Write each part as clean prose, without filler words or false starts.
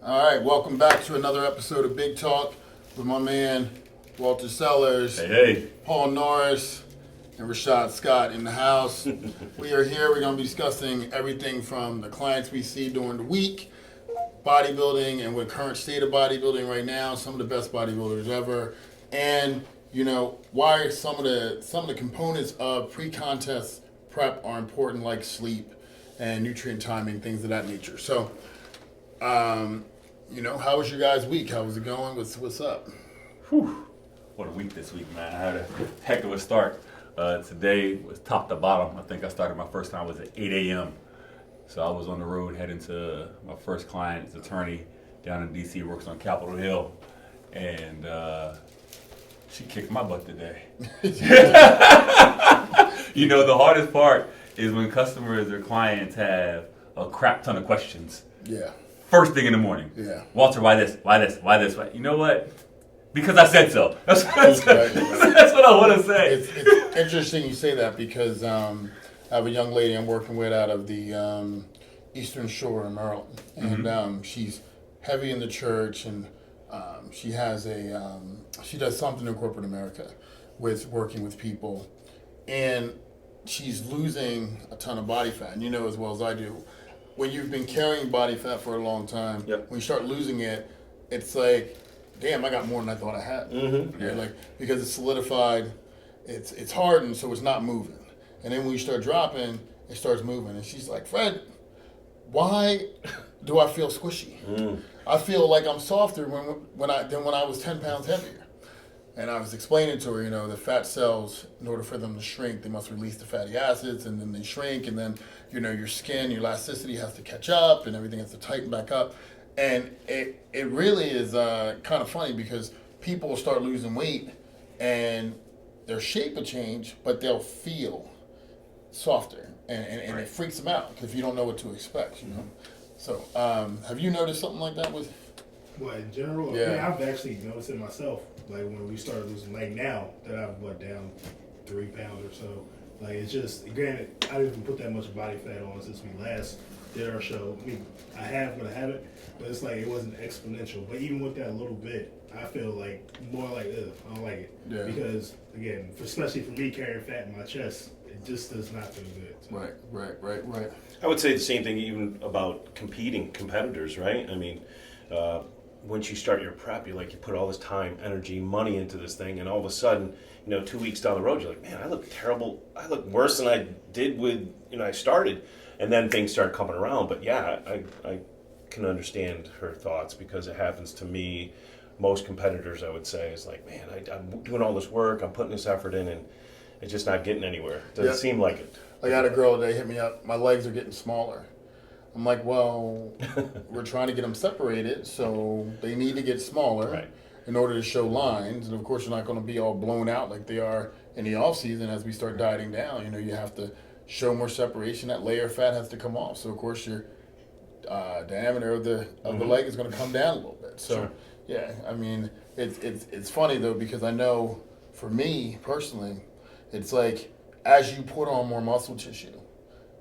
All right, welcome back to another episode of Big Talk with my man Walter Sellers, Hey. Paul Norris, and Rashad Scott in the house. We are here. We're going to be discussing everything from the clients we see during the week, bodybuilding, and what current state of bodybuilding right now, some of the best bodybuilders ever, and why some of the components of pre-contest prep are important, like sleep and nutrient timing, things of that nature. So, how was your guys' week? How was it going? What's up? Whew. What a week this week, man. I had a heck of a start. Today was top to bottom. I think I started my first time was at 8 a.m. So I was on the road heading to my first client's attorney down in D.C., works on Capitol Hill. And she kicked my butt today. The hardest part is when customers or clients have a crap ton of questions. Yeah. First thing in the morning. Yeah. Walter, why this? Why this? Why this? Why? You know what? Because I said so. That's what I want to say. It's interesting you say that because I have a young lady I'm working with out of the Eastern Shore in Maryland. And she's heavy in the church, and she has she does something in corporate America with working with people. And she's losing a ton of body fat. And you know as well as I do, when you've been carrying body fat for a long time, when you start losing it, it's like, damn, I got more than I thought I had. Mm-hmm. Yeah. Because it's solidified, it's hardened, so it's not moving. And then when you start dropping, it starts moving. And she's like, Fred, why do I feel squishy? I feel like I'm softer when I was 10 pounds heavier. And I was explaining to her, the fat cells, in order for them to shrink, they must release the fatty acids, and then they shrink, and then, your skin, your elasticity has to catch up, and everything has to tighten back up. And it really is kind of funny because people will start losing weight, and their shape will change, but they'll feel softer, and it freaks them out because you don't know what to expect, So, have you noticed something like that with? What, in general? Yeah. I've actually noticed it myself. Like when we started losing, like now that I've down 3 pounds or so. Like it's just, granted, I didn't even put that much body fat on since we last did our show. I mean, I have, but I haven't. But it's like it wasn't exponential. But even with that little bit, I feel like more like, I don't like it. Yeah. Because again, especially for me carrying fat in my chest, it just does not feel good. So. Right. I would say the same thing even about competitors, right? I mean, once you start your prep, you put all this time, energy, money into this thing, and all of a sudden, 2 weeks down the road, you're like, man, I look terrible. I look worse than I did with, I started. And then things start coming around. But yeah, I can understand her thoughts because it happens to me. Most competitors, I would say, is like, man, I'm doing all this work, I'm putting this effort in, and it's just not getting anywhere. Doesn't seem like it. I had a girl today hit me up, my legs are getting smaller. I'm like, well, we're trying to get them separated, so they need to get smaller in order to show lines. And of course, you're not going to be all blown out like they are in the off season. As we start dieting down, you have to show more separation. That layer of fat has to come off. So of course, your diameter of the leg is going to come down a little bit. So yeah, I mean, it's funny though because I know for me personally, it's like as you put on more muscle tissue,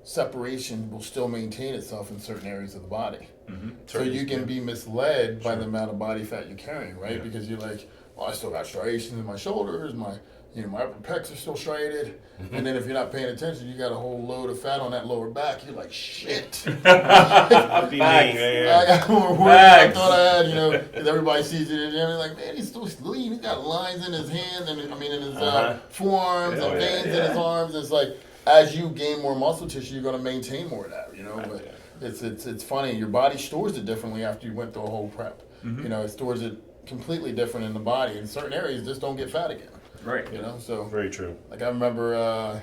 separation will still maintain itself in certain areas of the body. Mm-hmm. So you can be misled by the amount of body fat you're carrying, right? Yeah. Because you're like, well, I still got striations in my shoulders, my upper pecs are still striated. Mm-hmm. And then if you're not paying attention, you got a whole load of fat on that lower back. You're like, shit. I'll be man. I got more work than I thought I had, because everybody sees it and they're like, man, he's still lean. He got lines in his hands and in his forearms and veins in his arms. It's like, as you gain more muscle tissue, you're going to maintain more of that, But it's funny. Your body stores it differently after you went through a whole prep. Mm-hmm. It stores it completely different in the body. In certain areas, just don't get fat again. Right. So very true. Like I remember,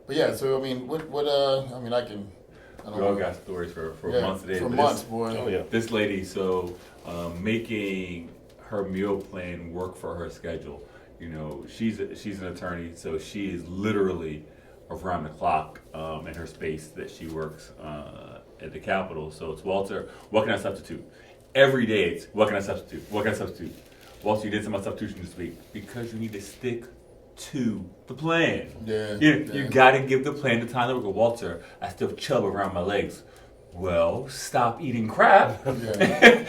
but yeah. So I mean, I don't We all got stories for months today. For months, boy. Oh yeah. This lady, making her meal plan work for her schedule. She's an attorney, so she is literally around the clock in her space that she works at the Capitol. So it's Walter, what can I substitute? Every day it's what can I substitute? What can I substitute? Walter, you did some substitution this week because you need to stick to the plan. Yeah. You got to give the plan the time to work. Walter, I still chub around my legs. Well, stop eating crap. Yeah.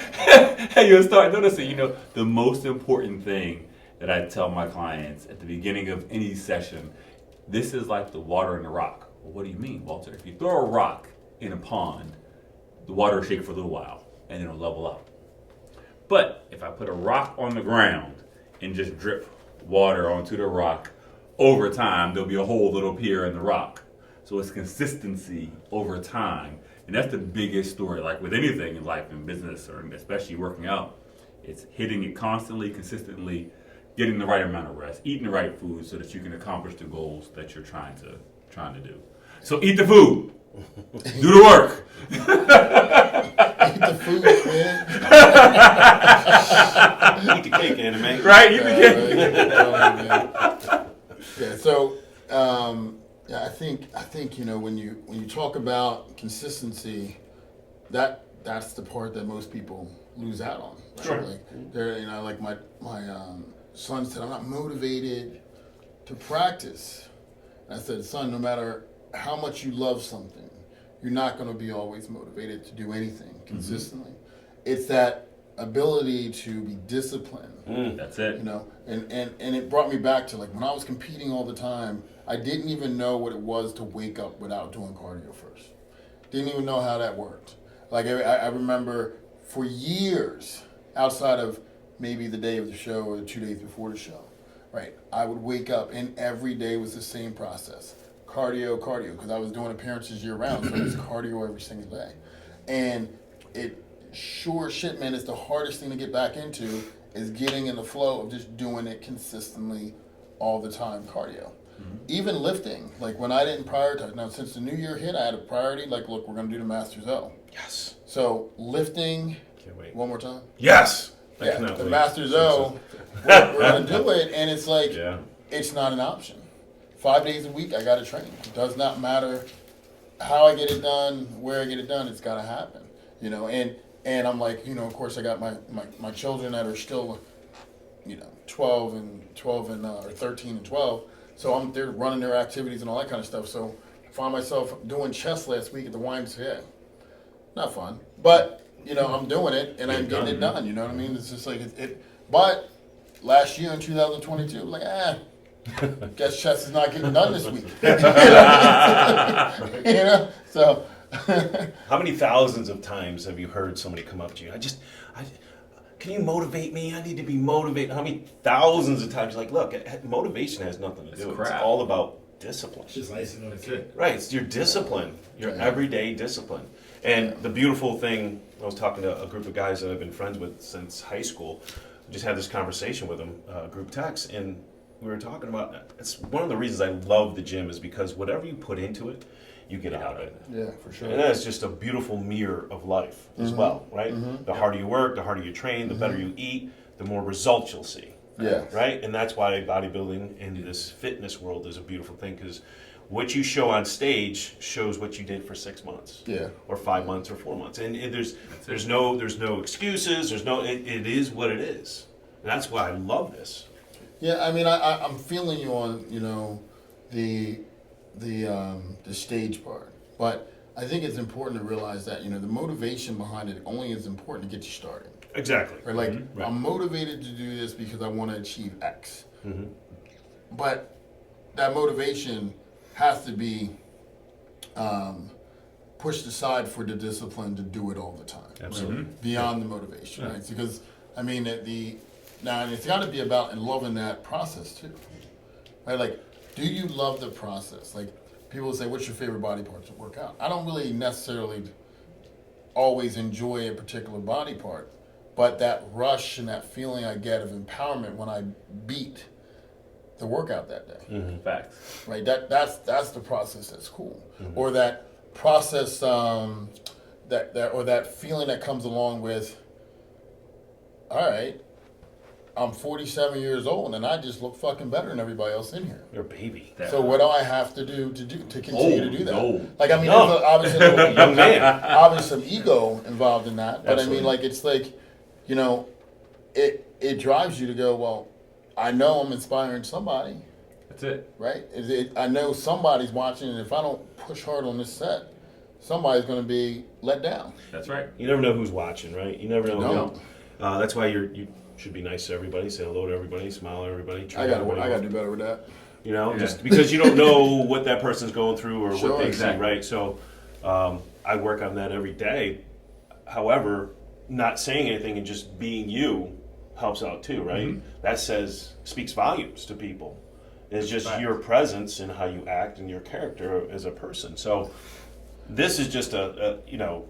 And you'll start noticing, the most important thing that I tell my clients at the beginning of any session, this is like the water in the rock. Well, what do you mean, Walter? If you throw a rock in a pond, the water will shake for a little while and it'll level up. But if I put a rock on the ground and just drip water onto the rock, over time, there'll be a hole that'll appear in the rock. So it's consistency over time. And that's the biggest story, like with anything in life and business, or especially working out. It's hitting it constantly, consistently, getting the right amount of rest, eating the right food so that you can accomplish the goals that you're trying to do. So eat the food. Do the work. Eat the food, man. Eat the cake, anime. Right? Eat the cake. Yeah. So, yeah, I think when you talk about consistency, that's the part that most people lose out on. Right? Sure. Like they're like my son said, I'm not motivated to practice. And I said, son, no matter how much you love something, you're not going to be always motivated to do anything consistently. It's that ability to be disciplined. That's it. And it brought me back to like when I was competing all the time, I didn't even know what it was to wake up without doing cardio first. Didn't even know how that worked. Like I remember for years, outside of maybe the day of the show or the 2 days before the show, right? I would wake up and every day was the same process. Cardio, because I was doing appearances year round, so it was cardio every single day. And it sure shit, man, it's the hardest thing to get back into is getting in the flow of just doing it consistently all the time, cardio. Even lifting, like when I didn't prioritize, now since the new year hit, I had a priority, like, look, we're going to do the Masters O. Yes. So lifting, Can't wait. one more time. Yes. Yeah, the Masters O, we're going to do it, and it's like, it's not an option. 5 days a week, I got to train. It does not matter how I get it done, where I get it done, it's got to happen. And I'm like, of course I got my children that are still, 12 and or 13 and 12. So they're running their activities and all that kind of stuff. So I found myself doing chess last week at the YMCA. Not fun, but I'm doing it and I'm getting it done. You know what I mean? It's just like it. But last year in 2022, like guess chess is not getting done this week. So. How many thousands of times have you heard somebody come up to you? Can you motivate me? I need to be motivated. How many thousands of times? Like, look, motivation has nothing to do with it. It's all about discipline. It's just icing on the cake. Right, it's your discipline, your everyday discipline. And the beautiful thing, I was talking to a group of guys that I've been friends with since high school. Just had this conversation with them, group text, and we were talking about, it's one of the reasons I love the gym is because whatever you put into it, you get out of it. Yeah, for sure. And that's just a beautiful mirror of life as well, right? The harder you work, the harder you train, the better you eat, the more results you'll see. Yeah. Right? And that's why bodybuilding in this fitness world is a beautiful thing because what you show on stage shows what you did for 6 months. Yeah. Or 5 months or 4 months. And there's no excuses, it is what it is. And that's why I love this. Yeah, I mean, I'm feeling you on, the stage part, but I think it's important to realize that the motivation behind it only is important to get you started. Exactly. Right? Like I'm motivated to do this because I want to achieve X, but that motivation has to be pushed aside for the discipline to do it all the time. Absolutely. Right? Beyond the motivation, right? Because I mean, and it's got to be about loving that process too, right? Like, do you love the process? Like, people say, what's your favorite body part to work out? I don't really necessarily always enjoy a particular body part, but that rush and that feeling I get of empowerment when I beat the workout that day. Facts. Right? That's the process that's cool. Or that process, that feeling that comes along with, all right, I'm 47 years old and I just look fucking better than everybody else in here. You're a baby. So what do I have to do to continue to do that? No. Like, I mean, there's obviously Young man. obviously some ego involved in that, but Absolutely. I mean, like, it's like, it drives you to go, well, I know I'm inspiring somebody, That's it. right? I know somebody's watching, and if I don't push hard on this set, somebody's going to be let down. That's right. You never know who's watching, right? You never know. No. That's why you should be nice to everybody, say hello to everybody, smile at everybody. I got to do better with that. You know, Yeah. just because you don't know what that person's going through or Sure, what they exactly. see, right? So I work on that every day. However, not saying anything and just being you helps out too, right? Mm-hmm. That speaks volumes to people. It's just Right. your presence and how you act and your character as a person. So this is just a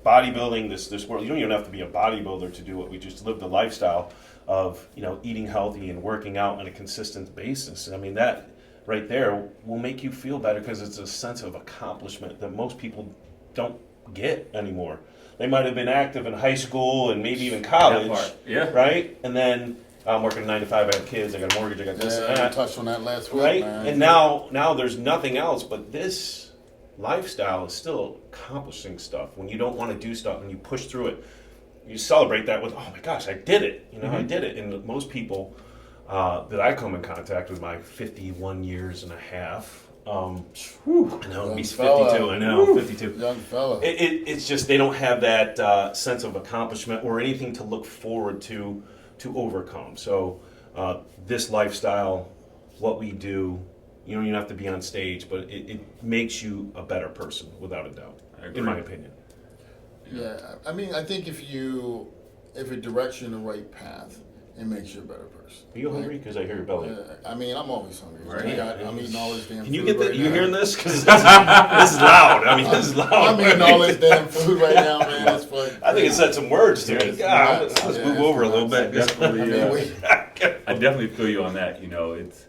bodybuilding, this world. You don't even have to be a bodybuilder to do what we just live the lifestyle of, eating healthy and working out on a consistent basis. I mean, that right there will make you feel better because it's a sense of accomplishment that most people don't get anymore. They might have been active in high school and maybe even college, That part. Yeah. right? And then I'm working 9 to 5, I have kids, I got a mortgage, I got this and Yeah, I that. touched on that last week, Right? man. And now there's nothing else, but this lifestyle is still accomplishing stuff. When you don't want to do stuff and you push through it, you celebrate that with, oh my gosh, I did it. I did it. And most people that I come in contact with, my 51 years and a half, I know, Young he's 52, fella. I know, 52. Young fella. It's just they don't have that sense of accomplishment or anything to look forward to overcome. So this lifestyle, what we do, you don't even have to be on stage, but it makes you a better person without a doubt, in my opinion. Yeah, I mean, I think if it directs you in the right path, it makes you a better person. Are you hungry? Because I hear your belly. I mean, I'm always hungry. Right. I'm eating all this damn Can you food get that? right You now. hearing this? Because this is loud. I mean, this is loud. I'm eating all this damn food right now, man. It's fun. I think it said some words to me. it's God, nuts. let's Yeah, move it's over a little nuts. bit. Definitely, I mean, I definitely feel you on that. It's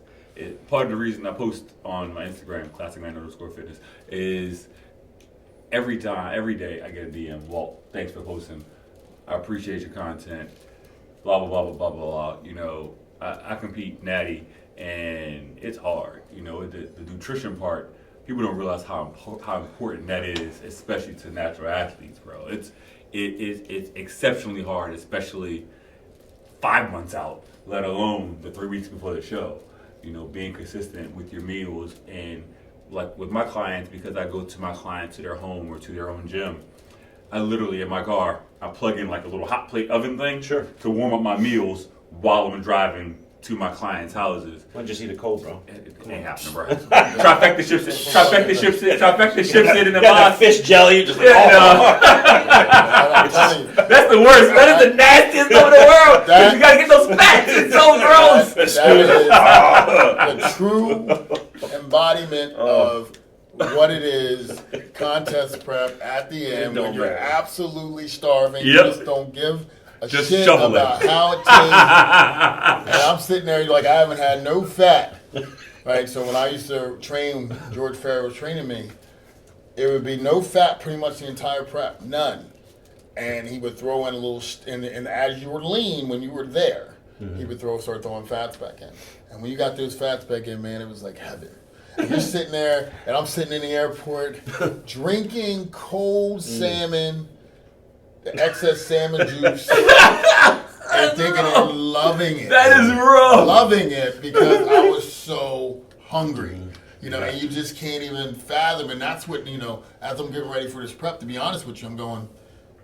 part of the reason I post on my Instagram, classicman_fitness, is every day I get a DM. Walt, thanks for posting. I appreciate your content. Blah blah blah blah blah blah. I compete natty, and it's hard. The nutrition part. People don't realize how important that is, especially to natural athletes, bro. It's exceptionally hard, especially 5 months out, let alone the 3 weeks before the show. Being consistent with your meals, and like with my clients, because I go to my clients to their home or to their own gym, I literally in my car, I plug in like a little hot plate oven thing Sure. to warm up my meals while I'm driving to my clients' houses. Why don't you just eat a cold, bro? It ain't happening, bro. Trifecta ships in the You got that box. fish jelly. Just I'm telling you, That's the worst. That is the nastiest stuff in the world. That- You gotta get those fats. It's so gross. that is the true embodiment of what it is. Contest prep at the end when don't you're matter. absolutely starving. Yep. You just don't give a Just shit shovel it. about how it tastes. And I'm sitting there like I haven't had no fat. Right? So when I used to train, George Farrell was training me, it would be no fat pretty much the entire prep. None. And he would throw in a little, and as you were lean, when you were there, he would start throwing fats back in. And when you got those fats back in, man, it was like heaven. And you're sitting there, and I'm sitting in the airport drinking cold salmon, the excess salmon juice, and thinking and loving it. That is rough. Loving it because I was so hungry. And you just can't even fathom. And that's what, as I'm getting ready for this prep, to be honest with you, I'm going,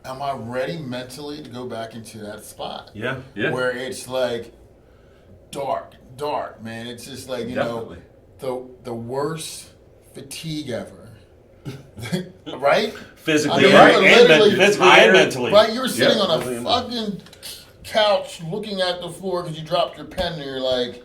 am I ready mentally to go back into that spot? Yeah. Yeah. Where it's like dark, man. It's just like, Definitely. the worst fatigue ever. Right? Physically, I mean, right? you were And literally physically and mentally. Right? You were sitting Yeah. on a fucking couch looking at the floor because you dropped your pen and you're like,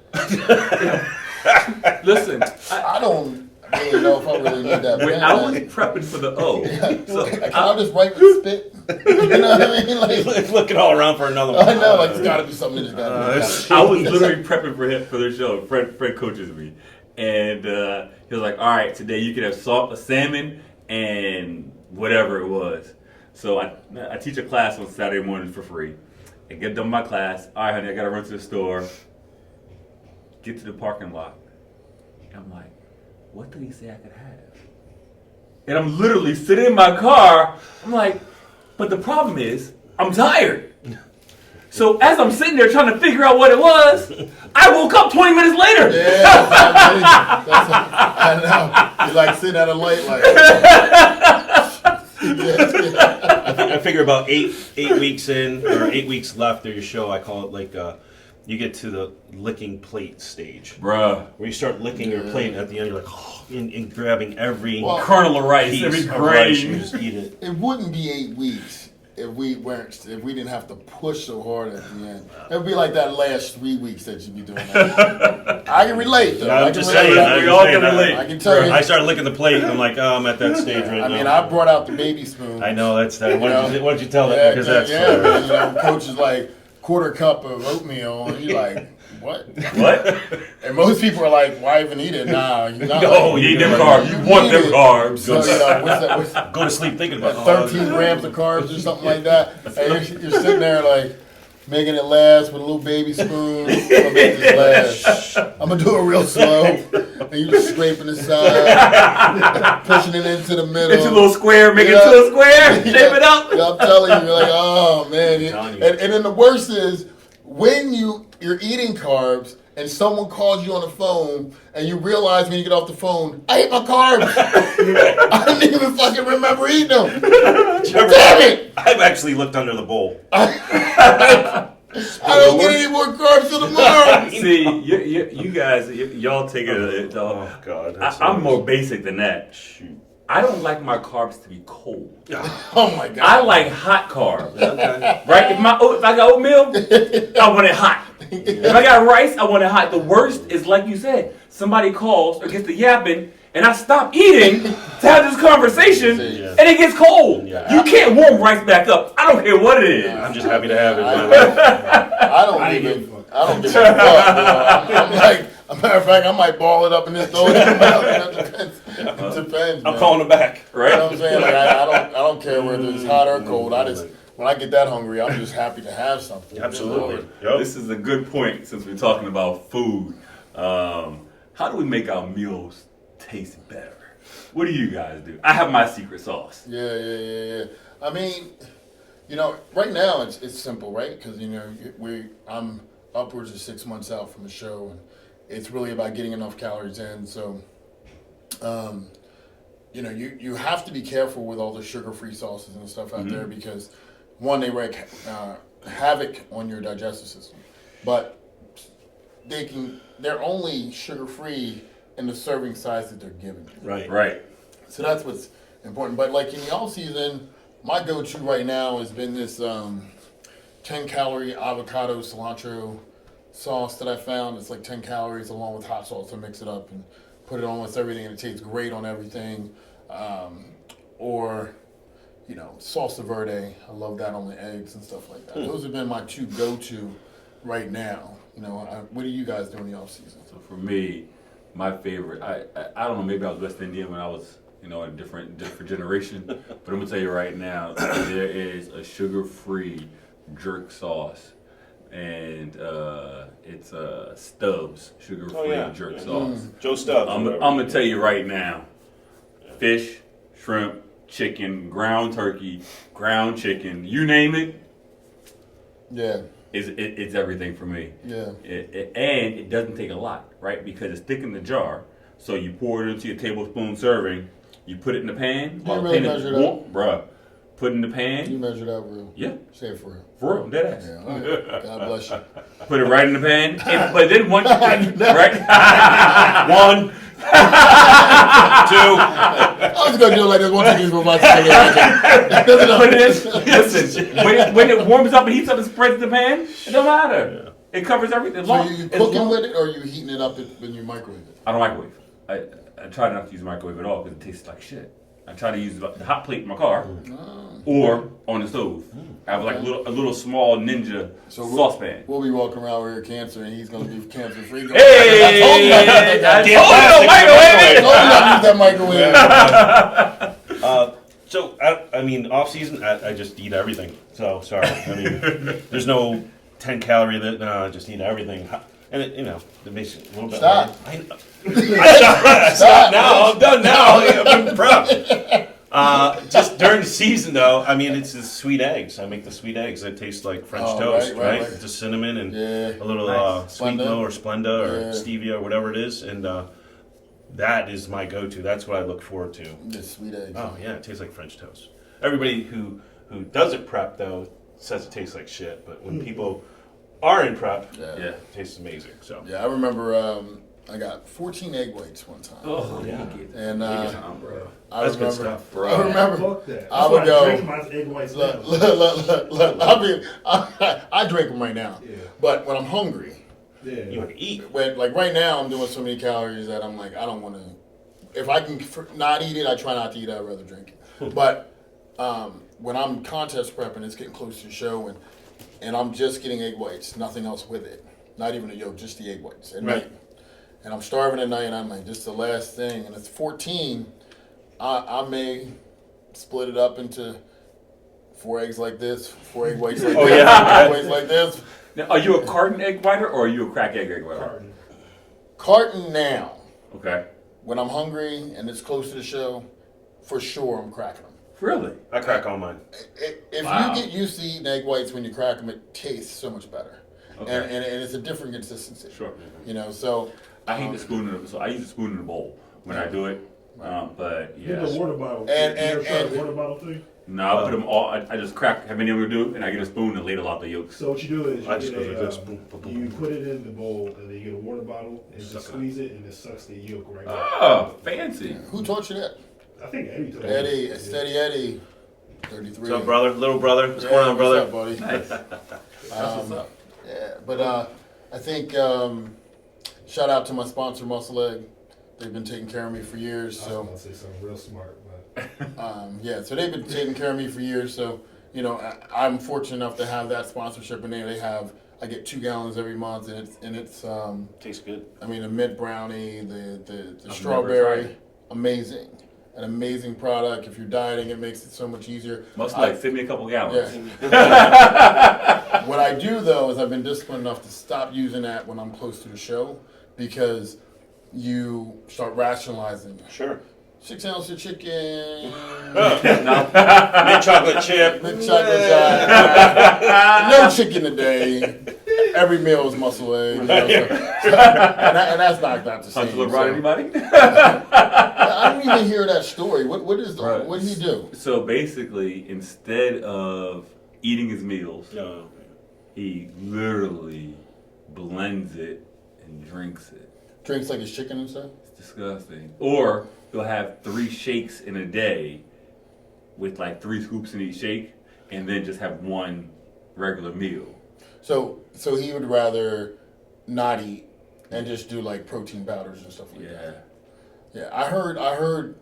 Listen, I don't really know if I really need that when pen. I was prepping for the O, Can I just write with spit? You know what I mean? Like, Looking all around for another one. I know, like, it's got to be something that's got to be. I was literally prepping for him for the show. Fred coaches me, and he was like, "All right, today you can have salmon and whatever it was." So I teach a class on Saturday mornings for free. I get done my class. All right, honey, I gotta run to the store. Get to the parking lot. I'm like, what did he say I could have? And I'm literally sitting in my car. I'm like, but the problem is, I'm tired. So as I'm sitting there trying to figure out what it was, I woke up 20 minutes later. Yeah, I know. You're like sitting at a light like, I figure about eight weeks in or 8 weeks left of your show, I call it like you get to the licking plate stage, Bruh. where you start licking your plate, and at the end you're like, and grabbing every Kernel of rice, piece every of rice, you grain. just eat it. It wouldn't be 8 weeks if we didn't have to push so hard at the end. It would be like that last 3 weeks that you'd be doing that. I can relate though. No, I I'm can just relate. saying. We all can relate. I can tell you. I started licking the plate, and I'm like, oh, I'm at that stage right now. I mean, I brought out the baby spoon. I know that's that. Why don't you tell that? Yeah, Because that's man, you know, coach is like quarter cup of oatmeal, and you're like, what? What? And most people are like, why even eat it? Nah, you're not. No, You need them Like, carbs. You want need them it. carbs. So, you know, what's that? go to sleep thinking about 13 grams of carbs or something like that. And you're sitting there like making it last with a little baby spoon. I'm gonna make this last. I'm gonna do it real slow. And you just scraping the side, pushing it into the middle. It's a little square, make it Yeah. to a square, shape it up. Yeah, I'm telling you, you're like, oh man. telling you. And then the worst is when you're eating carbs and someone calls you on the phone and you realize when you get off the phone, I ate my carbs. I didn't even fucking remember eating them. Damn it! I've actually looked under the bowl. I don't get any more carbs till tomorrow. See, you guys, y'all take it. Oh God, I'm more basic than that. I don't like my carbs to be cold. Oh my god. I like hot carbs. Okay. Right? If I got oatmeal, I want it hot. If I got rice, I want it hot. The worst is, like you said, somebody calls or gets to yapping, and I stop eating to have this conversation, Yeah. and it gets cold. Yeah. You can't warm rice back up. I don't care what it is. I'm just happy to have it. I don't I give didn't give a fuck. a fuck. Bro. I'm like, as a matter of fact, I might ball it up and just throw it in the mouth. It depends. It depends. I'm man. calling him back. Right? You know what I'm saying? Like, I don't care whether it's hot or cold. When I get that hungry, I'm just happy to have something. Absolutely. Yep. This is a good point since we're talking about food. How do we make our meals taste better? What do you guys do? I have my secret sauce. Yeah. I mean, you know, right now it's simple, right? Because you know, I'm upwards of 6 months out from the show, and it's really about getting enough calories in. So, you know, you have to be careful with all the sugar-free sauces and stuff out there because one, they wreak havoc on your digestive system, but they're only sugar-free in the serving size that they're given you. Right. So that's what's important. But like in the off season, my go-to right now has been this 10-calorie avocado cilantro sauce that I found. It's like 10 calories along with hot sauce. So mix it up and put it on with everything, and it tastes great on everything. Or, you know, salsa verde. I love that on the eggs and stuff like that. Those have been my two go-to right now. You know, what do you guys do in the off season? So for me, my favorite, I don't know, maybe I was West Indian when I was, you know, a different generation. But I'm gonna tell you right now, there is a sugar-free jerk sauce, and it's Stubbs sugar-free jerk sauce. Joe Stubbs. I'm gonna tell you right now, fish, shrimp, chicken, ground turkey, ground chicken, you name it, Yeah. it's everything for me. Yeah. And it doesn't take a lot, right? Because it's thick in the jar. So you pour it into your tablespoon serving. You put it in the pan. You really measure that? Bruh. Put it in the You pan. measure that real? Yeah. Say it for real. For real. Dead ass. Yeah, all right. God bless you. Put it right in the pan. But then once you right? One, two. I was gonna do it like this. 1, 2, 3, 4, 5, 6, 7, 8, 9, 10. Listen, when it warms up and heats up and spreads in the pan, it don't matter. It covers everything. So you cooking with it, or you heating it up when you microwave it? I don't microwave. I try not to use the microwave at all because it tastes like shit. I try to use the hot plate in my car or on the stove. I have like a little small ninja saucepan. We'll be walking around with your cancer, and he's gonna be cancer free. Hey! I told you not to use that microwave. So I mean, off season, I just eat everything. So sorry. I mean, there's no 10 calorie that. No, I just eat everything. And it, you know, it makes it a little bit. Stop. I stop now. I'm done now. I'm proud. Just during the season, though, I mean, it's the sweet eggs. I make the sweet eggs that taste like French toast, right? Just cinnamon and a little sweet glow or Splenda or stevia or whatever it is, and that is my go-to. That's what I look forward to. Just sweet eggs. Oh yeah, it tastes like French toast. everybody who doesn't prep though says it tastes like shit, but when people are in prep, Yeah. it tastes amazing. So Yeah, I remember I got 14 egg whites one time. Oh, Yeah. And I That's good remember, stuff, bro. I remember, Fuck that. I would That's why go. drink my egg whites Look, now. I mean, I drink them right now. Yeah. But when I'm hungry, Yeah. you want to eat. when like right now, I'm doing so many calories that I'm like, I don't want to. If I can not eat it, I try not to eat it. I'd rather drink it. But when I'm contest prepping, it's getting close to the show, and I'm just getting egg whites, nothing else with it, not even a yolk, just the egg whites at Right. night. And I'm starving at night, and I'm like, this is the last thing, and it's 14. I may split it up into 4 eggs like this, 4 egg whites like Oh, this, yeah. 4 egg whites like this. Now, are you a carton egg whiter or are you a crack egg whiter? Carton. Carton now. Okay. When I'm hungry and it's close to the show, for sure I'm cracking them. Really? I crack all mine. If Wow. you get used to eating egg whites when you crack them, it tastes so much better. Okay. And it's a different consistency. Sure. You know, so I hate the spoon in the, so I use a spoon in the bowl when I do it. But You yeah. need the water bottle. And- You ever tried and- the water bottle thing? No, I put them all. I just crack how many I'm gonna do, and I get a spoon and ladle out the yolks. So what you do is I you just get go like a, this. Boom, boom, boom, you boom. put it in the bowl, and then you get a water bottle, and Suck just it squeeze it, and it sucks the yolk right out. Oh, fancy. who taught you that? I think Eddie told me. Eddie, Steady Eddie, 33. What's up, brother? Little brother? What's Yeah, going on, brother? What's up, buddy? Nice. That's what's up. Yeah, but I think shout out to my sponsor, Muscle Egg. They've been taking care of me for years. I was So going to say something real smart, but yeah, so they've been taking care of me for years. So you know, I'm fortunate enough to have that sponsorship, and they have. I get 2 gallons every month, and it's Tastes good. I mean, the mint brownie, the never strawberry, tried it. amazing, an amazing product. If you're dieting, it makes it so much easier. Must like send me a couple gallons. Yeah. What I do though is I've been disciplined enough to stop using that when I'm close to the show, because you start rationalizing. Sure. 6 ounces of chicken, Mint chocolate chip. mint chocolate chip, no chicken today. Every meal is muscle egg. You know, and that's not the Hunter same. Labrada, So. anybody? I don't even hear that story. What Right. what did he do? So basically, instead of eating his meals, No. he literally blends it and drinks it. Drinks like his chicken and stuff. It's disgusting. Or he'll have 3 shakes in a day with like 3 scoops in each shake, and then just have 1 regular meal. So he would rather not eat and just do like protein powders and stuff like that. Yeah. Yeah, I heard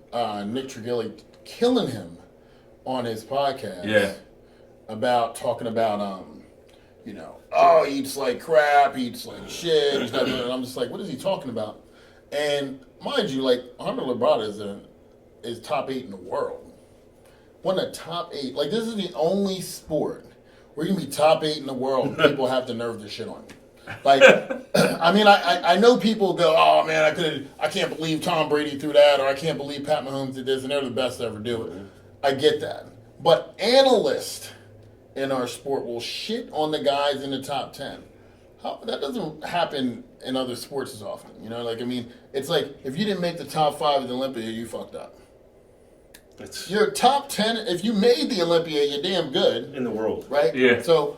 Nick Trigilli killing him on his podcast. Yeah. About talking about you know, oh, he eats like crap, he eats like shit. He's not doing it. And I'm just like, what is he talking about? And mind you, like Hunter Labrada is top 8 in the world. One of the top 8. Like this is the only sport where you can be top 8 in the world and people have the nerve to shit on you. Like, I mean, I know people go, oh man, I can't believe Tom Brady threw that, or I can't believe Pat Mahomes did this, and they're the best to ever do it. I get that. But analysts in our sport will shit on the guys in the top 10. That doesn't happen in other sports as often. You know, like, I mean, it's like, if you didn't make the top 5 of the Olympia, you fucked up. It's You're top 10. If you made the Olympia, you're damn good. in the world. Right? Yeah. So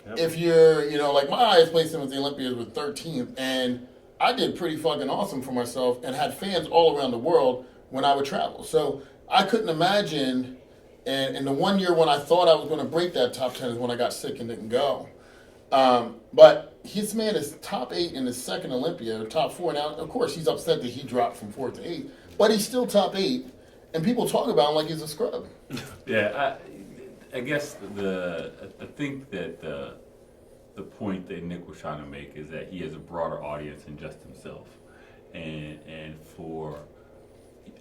Yep. if you're, you know, like my highest placing with the Olympians was 13th, and I did pretty fucking awesome for myself and had fans all around the world when I would travel. So I couldn't imagine, and in the 1 year when I thought I was going to break that top 10 is when I got sick and didn't go. But his man is top 8 in his second Olympia, or top 4. Now, of course, he's upset that he dropped from 4th to 8th, but he's still top 8, and people talk about him like he's a scrub. Yeah, I guess I think that the point that Nick was trying to make is that he has a broader audience than just himself, and for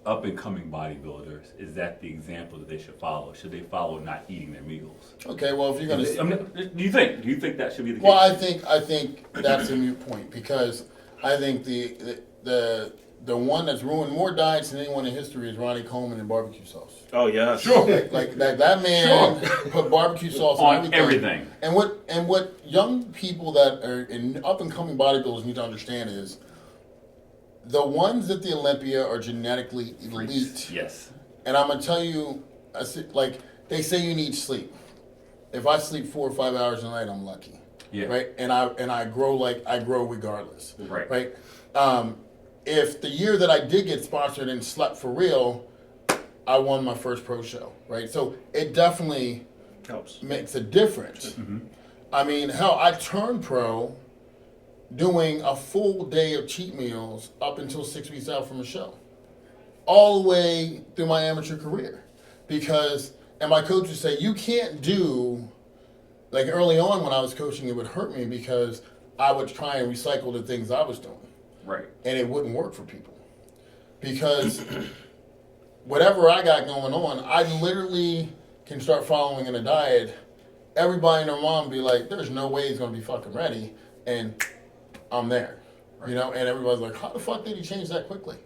up and coming bodybuilders, is that the example that they should follow? Should they follow not eating their meals? Okay, well, if you're going to... I mean, do you think that should be the case? Well, I think that's a moot point, because I think the one that's ruined more diets than anyone in history is Ronnie Coleman and barbecue sauce. Oh yeah. Sure. Like that man put barbecue sauce On on everything. And what young people that are in up and coming bodybuilders need to understand is the ones at the Olympia are genetically elite. Yes. And I'm gonna tell you, I see, like they say you need sleep. If I sleep 4 or 5 hours a night, I'm lucky. Yeah. Right. And I grow regardless. Right. Right. If the year that I did get sponsored and slept for real, I won my first pro show. Right. So it definitely Helps. makes a difference. Mm-hmm. I mean, hell, I turned pro doing a full day of cheat meals up until 6 weeks out from a show, all the way through my amateur career, and my coach would say, you can't do, like early on when I was coaching, it would hurt me because I would try and recycle the things I was doing. Right. And it wouldn't work for people. Because whatever I got going on, I literally can start following in a diet. Everybody and their mom be like, there's no way he's going to be fucking ready. And I'm there. Right. You know, and everybody's like, how the fuck did he change that quickly?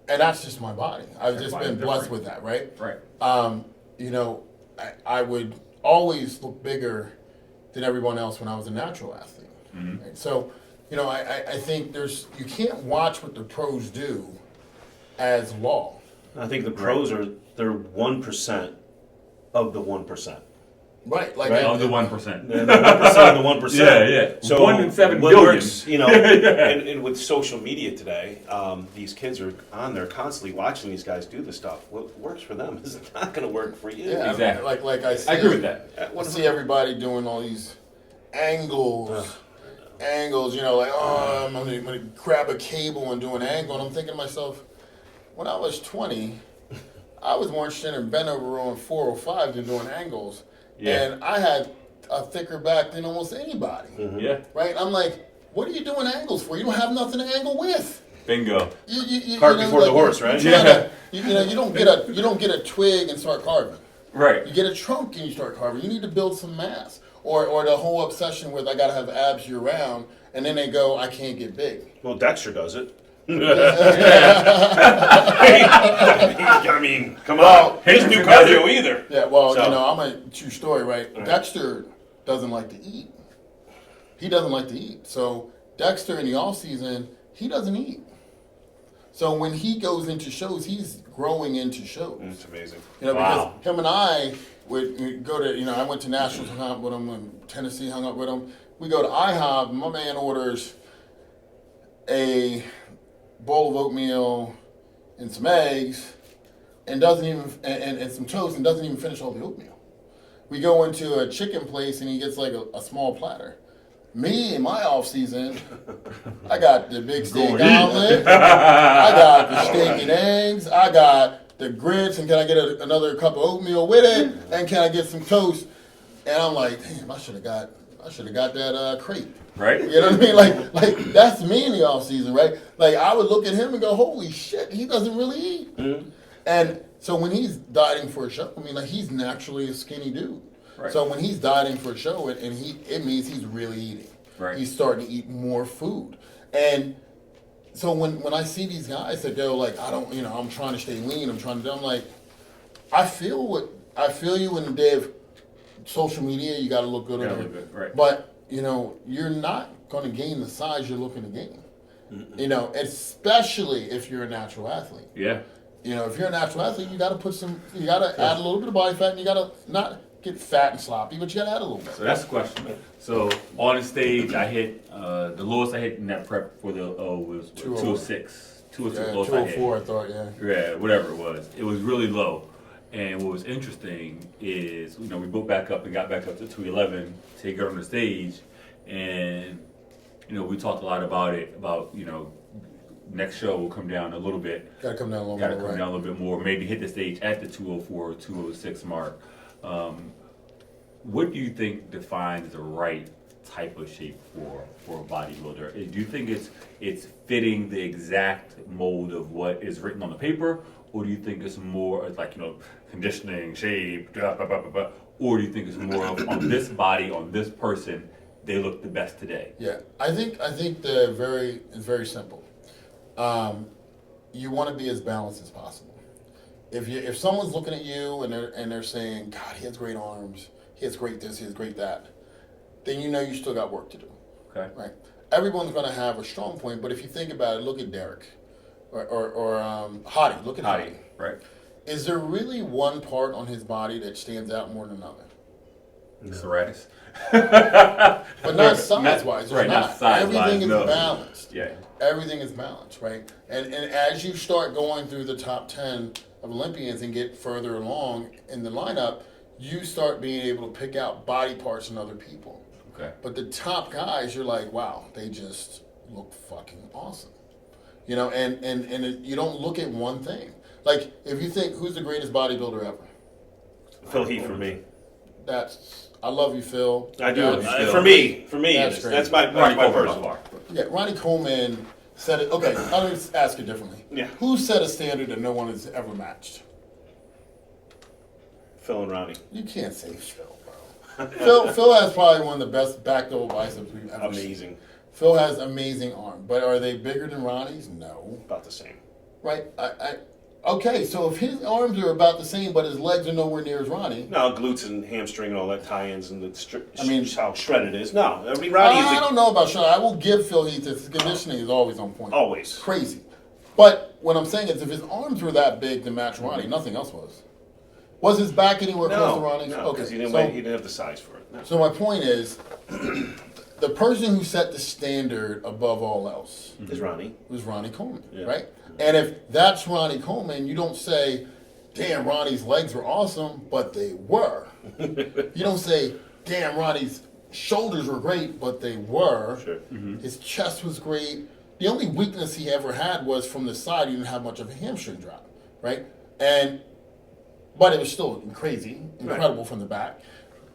And that's just my body. I've just been blessed with that, right? Right. You know, I would always look bigger than everyone else when I was a natural athlete. Mm-hmm. Right? So, you know, I think you can't watch what the pros do as law. I think the pros they're 1% of the 1%. Right, like Right. Of the 1%. They're the 1% of the 1%. Yeah, yeah. So 1 in 7 what billion. works, you know, and with social media today, these kids are on there constantly watching these guys do this stuff. What works for them is not going to work for you. Yeah, Exactly. Like I see, I agree with that. I see everybody doing all these angles, you know, like, oh, I'm gonna grab a cable and do an angle, and I'm thinking to myself, when I was 20, I was more interested in bent over on 405 than doing angles. Yeah. And I had a thicker back than almost anybody. Yeah. Right? I'm like, what are you doing angles for? You don't have nothing to angle with. Bingo. Cart before the horse, right? You don't get a twig and start carving. Right. You get a trunk and you start carving. You need to build some mass. Or the whole obsession with I gotta have abs year round, and then they go, I can't get big. Well, Dexter does it. I mean, come on. He doesn't do cardio either. Yeah, well, So- you know, I'm a true story, right? Right. Dexter doesn't like to eat. He doesn't like to eat. So Dexter in the off season, he doesn't eat. So when he goes into shows, he's growing into shows. It's amazing. You know, Wow. because him and I would go to, you know, I went to Nationals, hung up with him, and Tennessee hung up with him. We go to IHOP, and my man orders a bowl of oatmeal and some eggs, and doesn't even and some toast, and doesn't even finish all the oatmeal. We go into a chicken place, and he gets like a small platter. Me in my off season, I got the big steak omelet, I got the steak and eggs, I got the grits, and can I get another cup of oatmeal with it, and can I get some toast? And I'm like, damn, I should have got that crepe. Right? You know what I mean? Like that's me in the off season, right? Like I would look at him and go, holy shit, he doesn't really eat. Mm-hmm. And so when he's dieting for a show, I mean, like he's naturally a skinny dude. Right. So when he's dieting for a show, it means he's really eating. Right. He's starting to eat more food. And so when I see these guys that go like, I don't, you know, I'm trying to stay lean, I'm like, I feel you in the day of social media, you got to look good. Gotta look good, right. But you know, you're not going to gain the size you're looking to gain. Mm-mm. You know, especially if you're a natural athlete. Yeah. You know, if you're a natural athlete, you got to add a little bit of body fat, and you got to not get fat and sloppy, but you got to add a little bit. So that's the question. So on the stage, I hit the lowest I hit in that prep for the was 206. 206 Yeah, lowest I hit. 204, I thought, yeah. Yeah, whatever it was. It was really low. And what was interesting is, you know, we built back up and got back up to 211 to get on the stage. And, you know, we talked a lot about it, you know, next show will come down a little bit. Got to come down a little Got to more, come right? down a little bit more, maybe hit the stage at the 204 or 206 mark. What do you think defines the right type of shape for a bodybuilder? Do you think it's fitting the exact mold of what is written on the paper? Or do you think it's more like, you know, conditioning, shape, blah, blah, blah, blah, blah? Or do you think it's more of on this body, on this person, they look the best today? Yeah, I think it's very simple. You want to be as balanced as possible. If someone's looking at you and they're saying, God, he has great arms, he has great this, he has great that, then you know you still got work to do. Okay. Right. Everyone's going to have a strong point, but if you think about it, look at Derek or Hottie. Look at Hottie. Right. is there really one part on his body that stands out more than another? Serratus. But not size-wise. Right, not size-wise, Everything is no. balanced. Yeah. Everything is balanced, right? And as you start going through the top 10 of Olympians and get further along in the lineup, you start being able to pick out body parts in other people. Okay. But the top guys, you're like, wow, they just look fucking awesome. You know, and you don't look at one thing. Like, if you think, who's the greatest bodybuilder ever? Phil Heath for me. I love you, Phil. I do. That's- For me, That's great. that's my Ronnie Coleman by personal. far. Yeah, Ronnie Coleman set it. Okay, I'll just ask it differently. Yeah. Who set a standard that no one has ever matched? Phil and Ronnie. You can't say Phil, bro. Phil has probably one of the best back double biceps we've ever seen. Amazing. Phil has amazing arm, but are they bigger than Ronnie's? No. About the same. Right? Okay, so if his arms are about the same, but his legs are nowhere near as Ronnie. No, glutes and hamstring and all that tie-ins and I mean, how shredded it is. No, I mean, Ronnie is I don't know about Sean. I will give Phil Heath his conditioning is always on point. always. Crazy. But what I'm saying is if his arms were that big to match Ronnie, nothing else was. Was his back anywhere close to Ronnie's? No, because he didn't have the size for it. No. So my point is, the person who set the standard above all else Is Ronnie. was Ronnie Coleman, Yeah. right? And if that's Ronnie Coleman, you don't say, damn, Ronnie's legs were awesome, but they were. You don't say, damn, Ronnie's shoulders were great, but they were. Sure. His chest was great. The only weakness he ever had was from the side, he didn't have much of a hamstring drop, right? But it was still crazy, incredible from the back.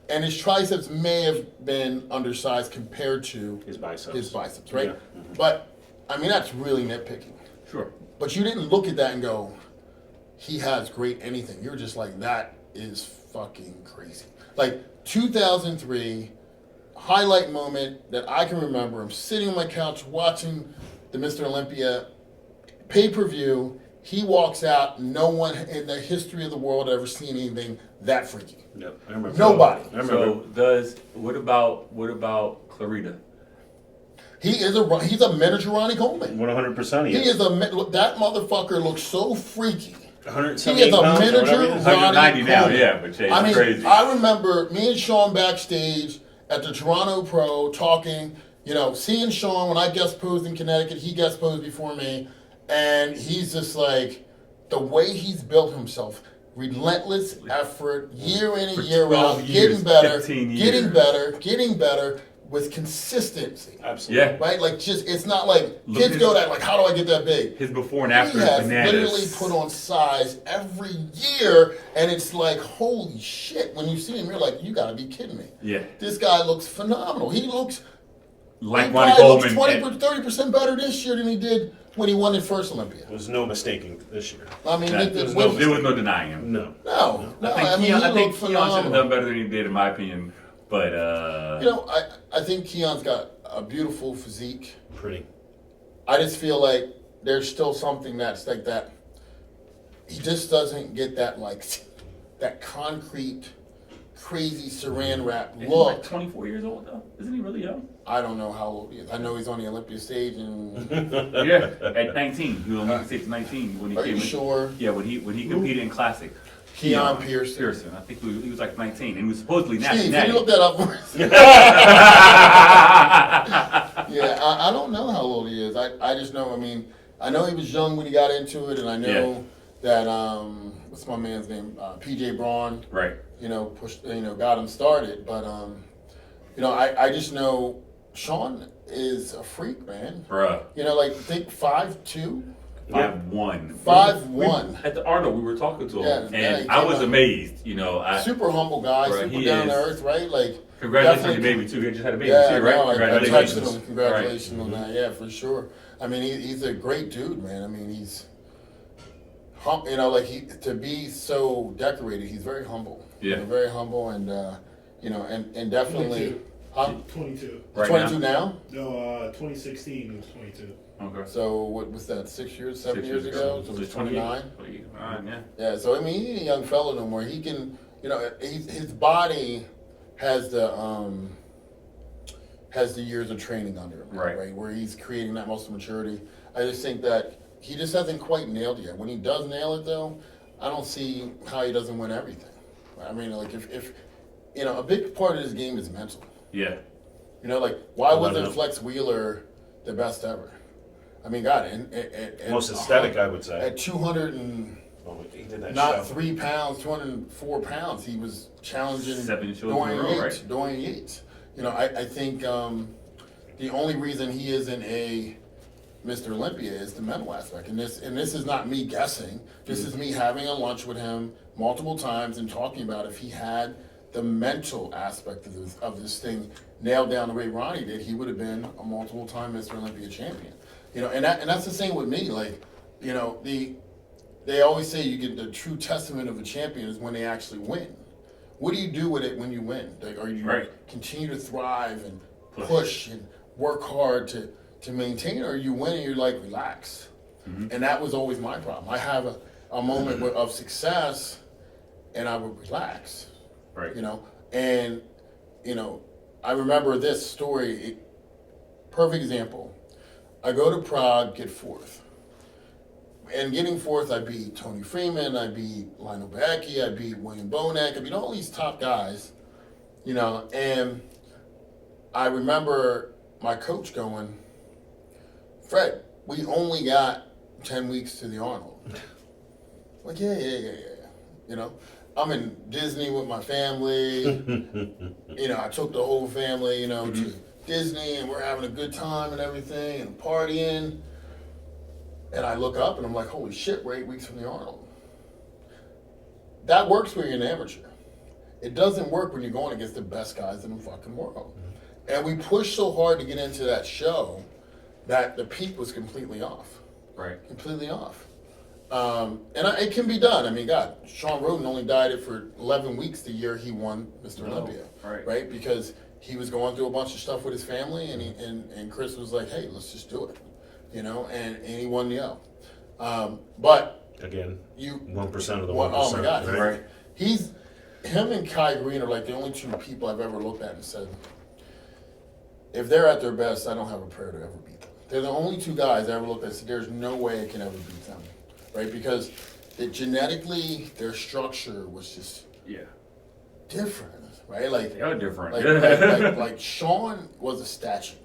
And his triceps may have been undersized compared to His biceps. right? Yeah. But, I mean, that's really nitpicking. Sure. But you didn't look at that and go, he has great anything. You were just like, that is fucking crazy. Like, 2003, highlight moment that I can remember. I'm sitting on my couch watching the Mr. Olympia pay-per-view. He walks out. No one in the history of the world had ever seen anything that freaky. No, I remember. Nobody. I remember. So what about Clarita? He's a miniature Ronnie Coleman. 100% He is that motherfucker looks so freaky. He 178 is a pounds or miniature whatever it is. Ronnie 190 now, Coleman. yeah, but Jay, I mean, crazy. I remember me and Sean backstage at the Toronto Pro talking, seeing Sean when I guest posed in Connecticut, he guest posed before me, and he's just like, the way he's built himself, relentless effort, year in For and year 12 out, years, getting better, 15 getting better with consistency. Absolutely. Yeah. Right? Like, just, it's not like, Look kids at go that, like, how do I get that big? His before and He after is has bananas. literally put on size every year, and it's like, holy shit. When you see him, you're like, you gotta be kidding me. Yeah. This guy looks phenomenal. He looks Like he Ronnie probably Coleman. looks 30% better this year than he did when he won his first Olympia. There's no mistaking this year. I mean, There was no denying him. No. no. I think he Keon looked should have done phenomenal. better than he did, in my opinion. But I think Keon's got a beautiful physique. Pretty. I just feel like there's still something that's like that. He just doesn't get that that concrete, crazy saran wrap He's look. like 24 years old though. Isn't he really young? I don't know how old he is. I know he's on the Olympia stage, and Yeah, at 19. He was only 19 when he are came you in. sure? Yeah, when he competed in Classic. Keon Pearson. I think he was like 19, and he was supposedly Steve, natty. can you look that up for us? Yeah, I don't know how old he is. I just know. I mean, I know he was young when he got into it, and I know that what's my man's name? PJ Braun. Right. Pushed. Got him started, but I just know Sean is a freak, man. Bruh. Think 5'2". 5'1". 5'1". At the Arnold, we were talking to him, Yeah, he and I was came out. amazed. Super humble guy, Bruh, super he down to is. earth, right? Like, congratulations on your definitely- baby too. He just had a baby Yeah, too, right? no, I texted Congratulations. him. Congratulations on that. Yeah, for sure. I mean, he's a great dude, man. I mean, he's, to be so decorated, he's very humble. Yeah. Very humble, and and definitely. 22. Huh? 22. Right 22 now? No, 2016 he was 22. Okay. So what was that? 6 years, 7 6 years ago? So he's 29. 29, yeah. Yeah. So I mean, he ain't a young fella no more. He can, his body has the years of training under him, Right. Where he's creating that muscle maturity. I just think that he just hasn't quite nailed it yet. When he does nail it, though, I don't see how he doesn't win everything. I mean, like if a big part of this game is mental. Yeah. Like why Let wasn't him. Flex Wheeler the best ever? I mean, God, and Most aesthetic, I would say. at 200 and He did that not show. 3 pounds, 204 pounds, he was challenging 7 shows in a Dorian row, Yates. right? Dorian Yates. I think the only reason he isn't a Mr. Olympia is the mental aspect, and this is not me guessing. This is me having a lunch with him multiple times and talking about if he had the mental aspect of this thing nailed down the way Ronnie did, he would have been a multiple-time Mr. Olympia champion. And that's the same with me. Like, they always say you get the true testament of a champion is when they actually win. What do you do with it when you win? Like, are you Right. continue to thrive and push and work hard to maintain, or you win and you're like, relax? And that was always my problem. I have a moment of success and I would relax. Right. And I remember this story, perfect example. I go to Prague, get fourth. And getting fourth, I beat Tony Freeman, I beat Lionel Becky, I beat William Bonac, I beat all these top guys, and I remember my coach going, Fred, we only got 10 weeks to the Arnold. Like, yeah. I'm in Disney with my family. I took the whole family, to Disney, and we're having a good time and everything and partying. And I look up and I'm like, holy shit, we're 8 weeks from the Arnold. That works when you're an amateur. It doesn't work when you're going against the best guys in the fucking world. And we pushed so hard to get into that show that the peak was completely off. Right. Completely off. It can be done. I mean, God, Sean Roden only dieted for 11 weeks the year he won Mr. Olympia. Right? Because he was going through a bunch of stuff with his family, and Chris was like, hey, let's just do it. And he won the L. But Again, you 1% of the 1%. oh my God, Right. Him and Kai Green are like the only two people I've ever looked at and said, if they're at their best, I don't have a prayer to ever beat them. They're the only two guys I ever looked at and said, there's no way I can ever beat them, right? Because genetically, their structure was just different, right? Like They are different. like Sean was a statue.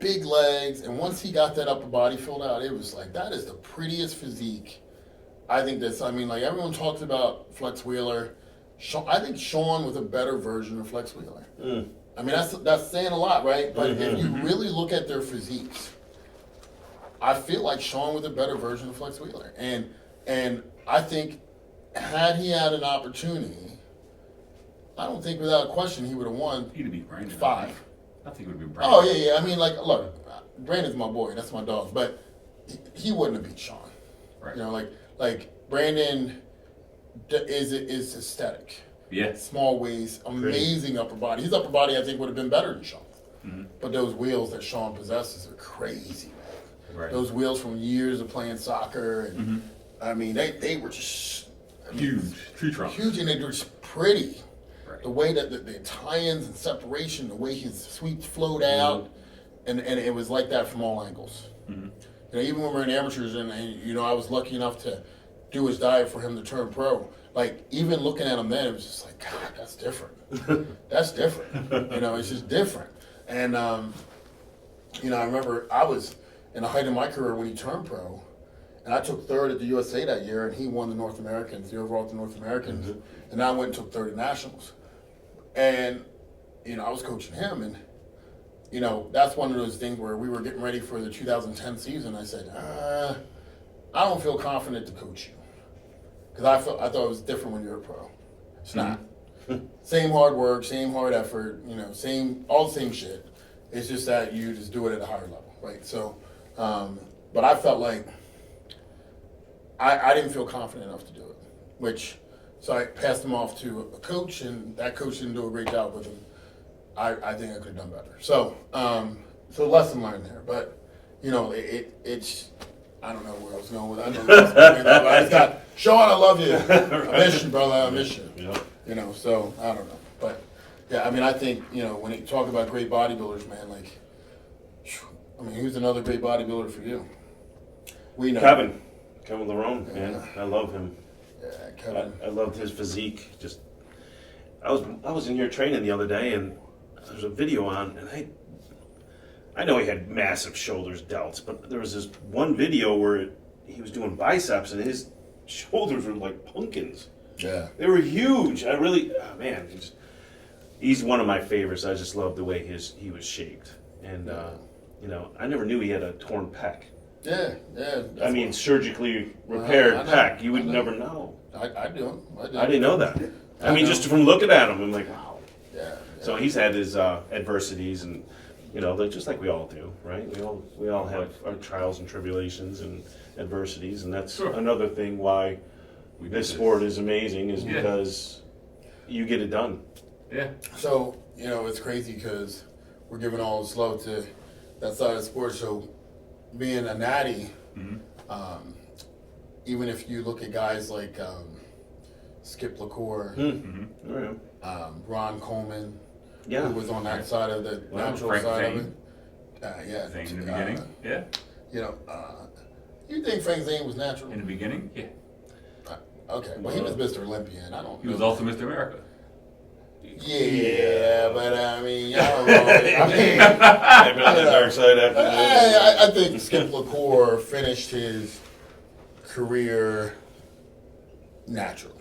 Big legs, and once he got that upper body filled out, it was like, that is the prettiest physique. Like everyone talks about Flex Wheeler. I think Sean was a better version of Flex Wheeler. I mean, that's saying a lot, right? But if you really look at their physiques, I feel like Sean was a better version of Flex Wheeler. And I think had he had an opportunity, I don't think without question he would have won He'd beat Brandon. 5. I think it would be Brandon. Oh, yeah. I mean, like, look, Brandon's my boy. That's my dog. But he wouldn't have beat Sean. Right. Like Brandon is aesthetic. Yeah. Small waist, amazing upper body. His upper body, I think, would have been better than Sean. But those wheels that Sean possesses are crazy, man. Right. Those wheels from years of playing soccer. And I mean, they were just Huge. Tree trunk. huge, and they were just pretty. Right. The way that the tie-ins and separation, the way his sweeps flowed out, and it was like that from all angles. Even when we were in amateurs, and I was lucky enough to do his diet for him to turn pro. Like, even looking at him then, it was just like, God, that's different. That's different. It's just different. And I remember I was in the height of my career when he turned pro, and I took third at the USA that year, and he won the North Americans, the overall at the North Americans, and I went and took third at nationals. And I was coaching him, and that's one of those things where we were getting ready for the 2010 season. I said, I don't feel confident to coach you, because I thought it was different when you're a pro. It's not. Same hard work, same hard effort, all the same shit. It's just that you just do it at a higher level, right? So, but I felt like I didn't feel confident enough to do it, so I passed him off to a coach, and that coach didn't do a great job with him. I think I could have done better. So, lesson learned there. But, it's, I don't know where I was going with that. I don't know where I was going with that, but I just got, Sean, I love you. I miss you, brother. I miss you. So I don't know. But, yeah, I mean, I think, when you talk about great bodybuilders, man, who's another great bodybuilder for you? We know. Kevin Larone, man. I love him. Yeah, Kevin. I loved his physique. Just I was in your training the other day, and there's a video on, and I know he had massive shoulders, delts, but there was this one video where he was doing biceps, and his shoulders were like pumpkins. Yeah. They were huge. I really, man, he's one of my favorites. I just love the way he was shaped, and you know, I never knew he had a torn pec. Yeah. I mean, surgically repaired I know, pec. You would I know. never know. I do. I didn't know that. I mean, know. just from looking at him, I'm like, wow. Yeah. So he's had his adversities, and you know, just like we all do, right? We all have our trials and tribulations and adversities, and that's another thing why this sport is amazing, is because you get it done. Yeah. So, you know, it's crazy because we're giving all this love to that side of the sport. So, being a natty, even if you look at guys like Skip LaCour, Ron Coleman, who was on that side of the natural Frank side Zane. of it. Zane in the beginning. Yeah. You know, you think Frank Zane was natural? In the beginning. Yeah. Okay, well, he was Mr. Olympia, and I don't. He was also Mr. America. Yeah, but I mean, I don't know. Maybe on the dark side after that. I think Skip LaCour finished his career natural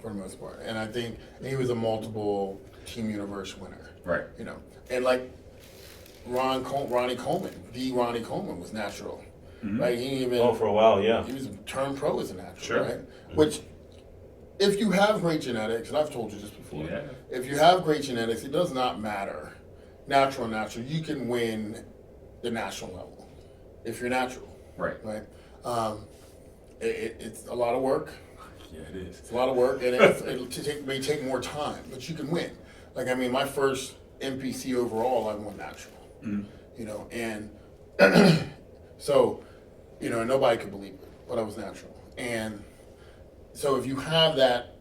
for the most part, and I think he was a multiple Team Universe winner. Right. You know, and like Ronnie Coleman was natural, right? He even For a while, yeah. he was turned pro as a natural, Sure. right? Which, if you have great genetics, and I've told you this before, Yeah. if you have great genetics, it does not matter, natural, you can win the national level if you're natural, Right. right? It's a lot of work. Yeah, it is. It's a lot of work, and it may take more time, but you can win. Like, I mean, my first NPC overall, I won natural. You know, and so, you know, nobody could believe it, but I was natural. And so, if you have that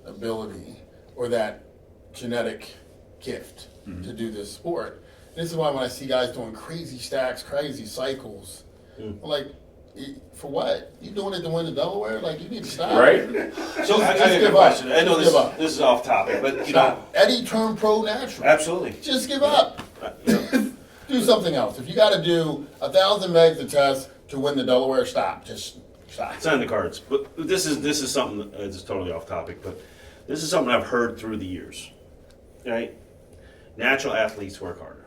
ability or that genetic gift to do this sport, this is why when I see guys doing crazy stacks, crazy cycles, I'm like, for what? You doing it to win the Delaware? Like, you need to stop. Right. So I Just got a give question. up. I know Just give up. this is off topic, but you know, Stop. Eddie turned pro natural. absolutely. Just give up. Do something else. If you got to do 1,000 megs a test to win the Delaware, stop. Just stop. It's on the cards. But this is something that is totally off topic, but this is something I've heard through the years. Right? Natural athletes work harder.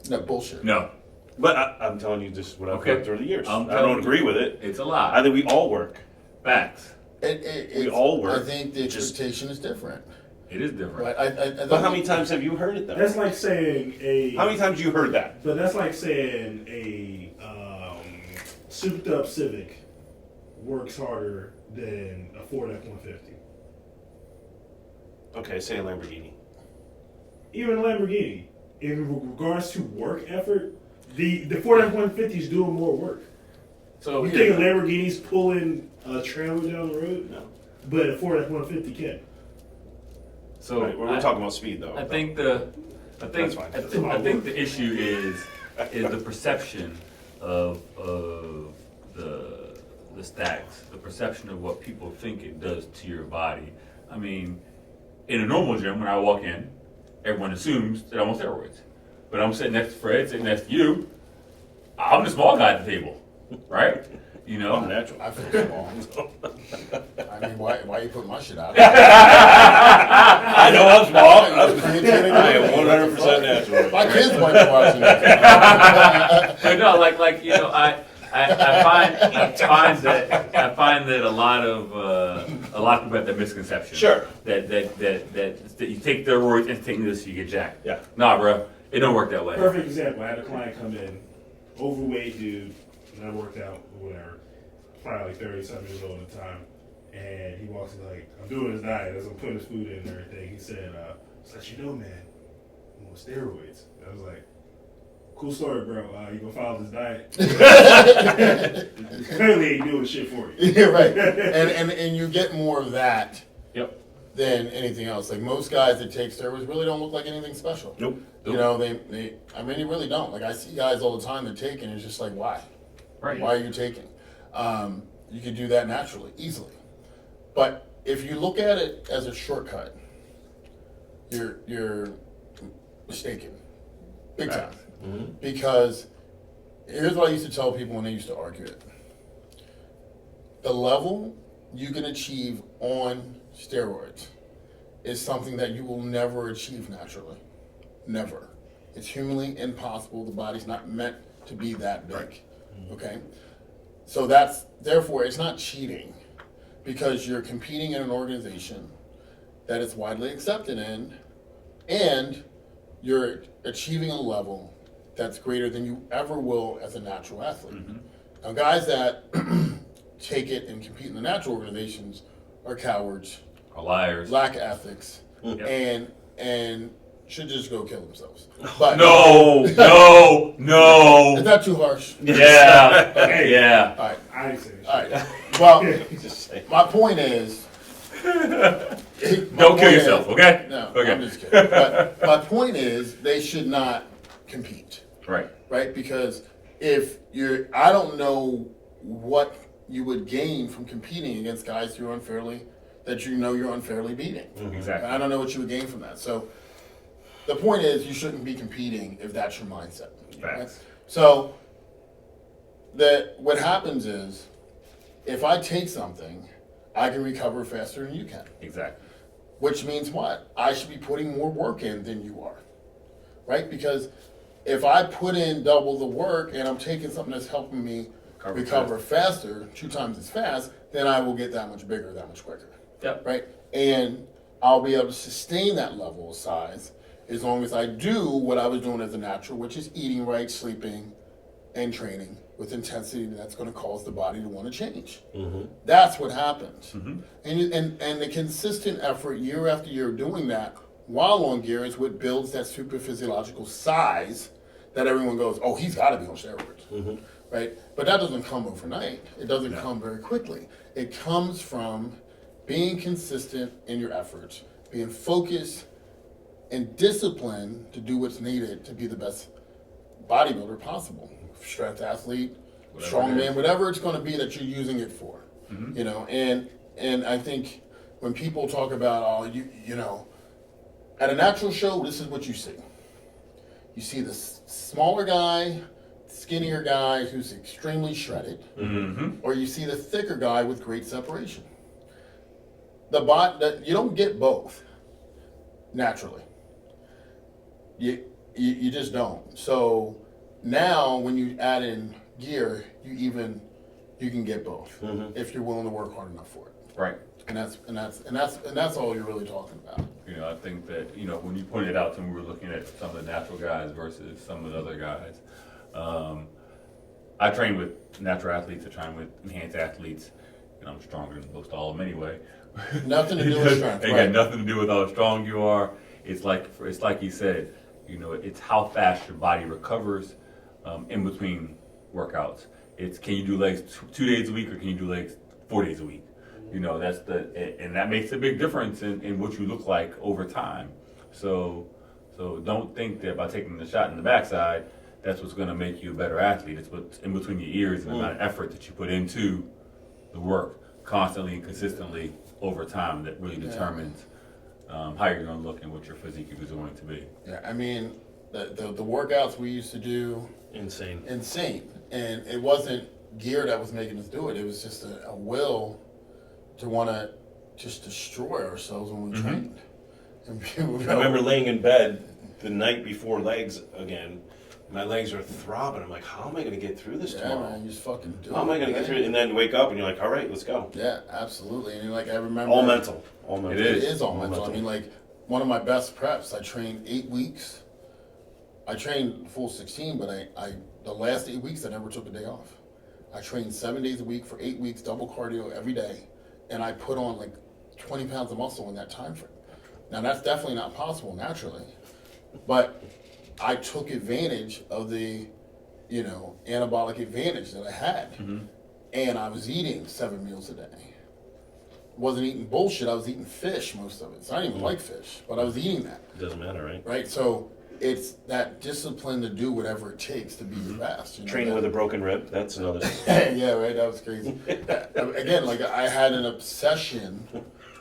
No bullshit. No. But I'm telling you, this is what I've heard through the years. I telling don't you, agree with it. It's a lot. I think we all work. Facts. We all work. I think the expectation is different. It is different. Right? I But how many times have you heard it though? That's like saying How many times you heard that? But that's like saying a souped up Civic works harder than a Ford F-150. Okay, say a Lamborghini. Even a Lamborghini, in regards to work effort, the Ford F-150 is doing more work. So You think a Lamborghini's pulling a trailer down the road? No. But a Ford F-150 can. So Right, we're talking about speed though. I think That's fine. I think the issue is the perception of the stacks, the perception of what people think it does to your body. I mean, in a normal gym, when I walk in, everyone assumes that I'm on steroids. But I'm sitting next to Fred, sitting next to you. I'm the small guy at the table, right? You know, I'm natural. I feel small. I mean, why you put my shit out? I know I'm small. I am 100% natural. My kids might be watching this. but no, like you know, I find that a lot of people have that misconception. Sure. That you take steroids and take this, you get jacked. Yeah. Nah, bro, it don't work that way. Perfect example. I had a client come in, overweight dude, and I worked out or whatever, probably like 30-something years old at the time. And he walks in like, I'm doing his diet as I'm putting his food in and everything. He said, just let you know, man, I'm on steroids. I was like, cool story, bro. You gonna follow this diet? Clearly ain't doing shit for you. Yeah, right. And you get more of that Yep. than anything else. Like most guys that take steroids really don't look like anything special. Nope. You know, they they really don't. Like I see guys all the time that take and it's just like, why? Right. Why are you taking? You could do that naturally, easily. But if you look at it as a shortcut, you're mistaken, big time. Mm-hmm. Because here's what I used to tell people when they used to argue it: the level you can achieve on steroids is something that you will never achieve naturally. Never. It's humanly impossible. The body's not meant to be that big. Okay? So therefore, it's not cheating because you're competing in an organization that is widely accepted in, and you're achieving a level that's greater than you ever will as a natural athlete. Mm-hmm. Now, guys that take it and compete in the natural organizations are cowards, Are liars. lack ethics, Yep. and should just go kill themselves. But No. is that too harsh? Yeah. Yeah. All right. I didn't say this. All right. Well, Just say. my point is. Don't kill yourself, okay? No, Okay. I'm just kidding. But my point is, they should not compete, Right. right? Because I don't know what you would gain from competing against guys you're unfairly beating. Exactly. And I don't know what you would gain from that. So the point is, you shouldn't be competing if that's your mindset. Right? Facts. So what happens is, if I take something, I can recover faster than you can. Exactly. Which means what? I should be putting more work in than you are, right? Because if I put in double the work and I'm taking something that's helping me recover faster, 2 times as fast, then I will get that much bigger, that much quicker. Yep. Right? And I'll be able to sustain that level of size as long as I do what I was doing as a natural, which is eating right, sleeping, and training with intensity that's going to cause the body to want to change. Mm-hmm. That's what happens. Mm-hmm. And the consistent effort year after year doing that while on gear is what builds that super physiological size that everyone goes, oh, he's got to be on steroids. Mm-hmm. Right? But that doesn't come overnight. It doesn't No. come very quickly. It comes from being consistent in your efforts, being focused and disciplined to do what's needed to be the best bodybuilder possible. Strength athlete, Whatever it strongman, is. whatever it's going to be that you're using it for. Mhm. You know, and I think when people talk about, you know, at a natural show, this is what you see. You see the smaller guy, skinnier guy who's extremely shredded, Mm-hmm. or you see the thicker guy with great separation. You don't get both naturally. You just don't. So now when you add in gear, you can get both Mhm. if you're willing to work hard enough for it. Right. And that's all you're really talking about. You know, I think that, you know, when you pointed out to me, we were looking at some of the natural guys versus some of the other guys. I train with natural athletes, I train with enhanced athletes, and I'm stronger than most all of them anyway. Nothing to do with strength, It right. got nothing to do with how strong you are. It's like you said, you know, it's how fast your body recovers in between workouts. It's can you do legs 2 days a week or can you do legs 4 days a week? You know, and that makes a big difference in what you look like over time. So don't think that by taking the shot in the backside, that's what's going to make you a better athlete. It's what's in between your ears and the amount of effort that you put into the work constantly and consistently over time that really determines how you're going to look and what your physique is going to be. Yeah, I mean, the workouts we used to do, Insane. insane. And it wasn't gear that was making us do it. It was just a will to want to just destroy ourselves when we trained. And people I go, remember laying in bed the night before legs again. My legs are throbbing. I'm like, how am I going to get through this yeah, tomorrow? man, you just fucking do it. How am I going to get man. through it? And then wake up and you're like, all right, let's go. Yeah, absolutely. And like I remember, All mental. All mental. It It is all mental. I mean, like one of my best preps, I trained 8 weeks. I trained full 16, but I the last 8 weeks I never took a day off. I trained 7 days a week for 8 weeks, double cardio every day, and I put on like 20 pounds of muscle in that time frame. Now that's definitely not possible naturally, but I took advantage of the, you know, anabolic advantage that I had, and I was eating 7 meals a day. Wasn't eating bullshit. I was eating fish most of it. So I didn't even like fish, but I was eating that. It doesn't matter, right? Right? So it's that discipline to do whatever it takes to be your best. You know, Training that- with a broken rib. That's another. yeah, right. That was crazy. Again, like I had an obsession